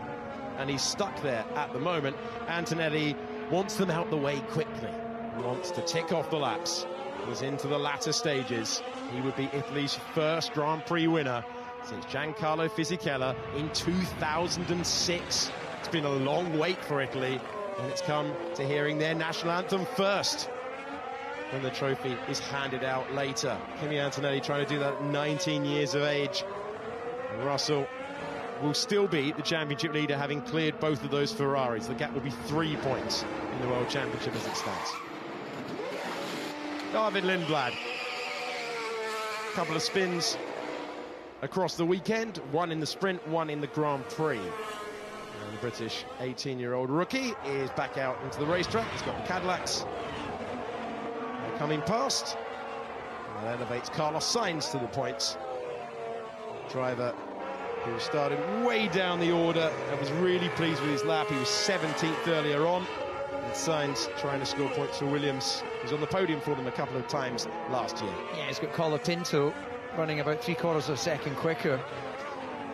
And he's stuck there at the moment. Antonelli wants them out the way quickly. He wants to tick off the laps. He's into the latter stages. He would be Italy's first Grand Prix winner since Giancarlo Fisichella in 2006. It's been a long wait for Italy, and it's come to hearing their national anthem first when the trophy is handed out later. Kimi Antonelli trying to do that at 19 years of age. And Russell will still be the championship leader, having cleared both of those Ferraris. The gap will be 3 points in the World Championship as it stands. David Lindblad. A couple of spins across the weekend, one in the sprint, one in the Grand Prix. And the British 18-year-old rookie is back out into the racetrack. He's got the Cadillacs. They're coming past. And that elevates Carlos Sainz to the points. Driver who started way down the order and was really pleased with his lap. He was 17th earlier on. And Sainz trying to score points for Williams. He was on the podium for them a couple of times last year. Yeah, he's got Colapinto running about 3/4 of a second quicker.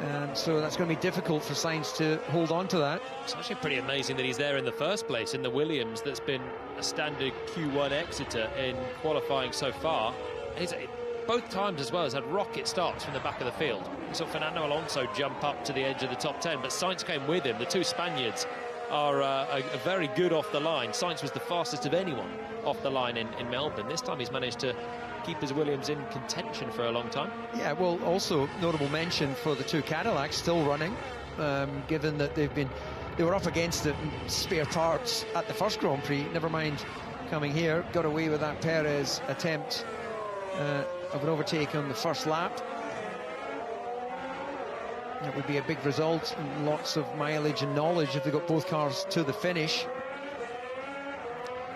And so that's going to be difficult for Sainz to hold on to that. It's actually pretty amazing that he's there in the first place in the Williams that's been a standard Q1 exiter in qualifying so far. He's both times as well has had rocket starts from the back of the field. We saw Fernando Alonso jump up to the edge of the top 10, but Sainz came with him. The two Spaniards are very good off the line. Sainz was the fastest of anyone off the line in Melbourne. This time he's managed to keep his Williams in contention for a long time. Yeah, well, also notable mention for the two Cadillacs still running, given that they were up against it in spare parts at the first Grand Prix. Never mind coming here, got away with that Perez attempt of an overtake on the first lap. That would be a big result and lots of mileage and knowledge if they got both cars to the finish.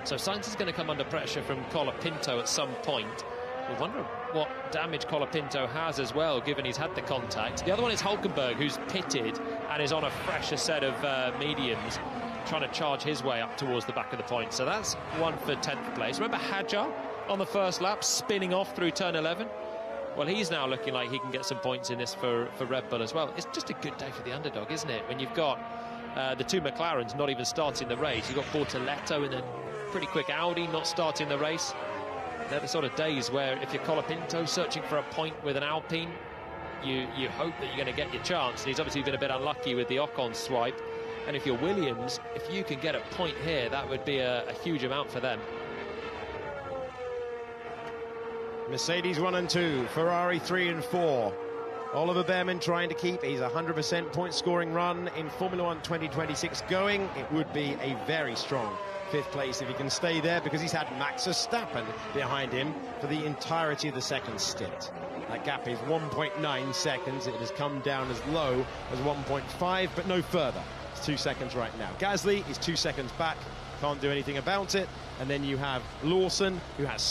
So Sainz is going to come under pressure from Colapinto at some point. We wonder what damage Colapinto has as well, given he's had the contact. The other one is Hülkenberg, who's pitted and is on a fresher set of mediums, trying to charge his way up towards the back of the point. So that's one for 10th place. Remember Hadjar on the first lap, spinning off through turn 11? Well, he's now looking like he can get some points in this for Red Bull as well. It's just a good day for the underdog, isn't it? When you've got the two McLarens not even starting the race. You've got Bortoletto and then pretty quick Audi not starting the race. They're the sort of days where if you're Colapinto searching for a point with an Alpine, you hope that you're going to get your chance. And he's obviously been a bit unlucky with the Ocon swipe. And if you're Williams, if you can get a point here, that would be a huge amount for them. Mercedes 1 and 2, Ferrari 3 and 4. Oliver Behrman trying to keep his 100% point scoring run in Formula 1 2026 going. It would be a very strong 5th place if he can stay there, because he's had Max Verstappen behind him for the entirety of the second stint. That gap is 1.9 seconds. It has come down as low as 1.5, but no further. It's 2 seconds right now. Gasly is 2 seconds back, can't do anything about it. And then you have Lawson, who has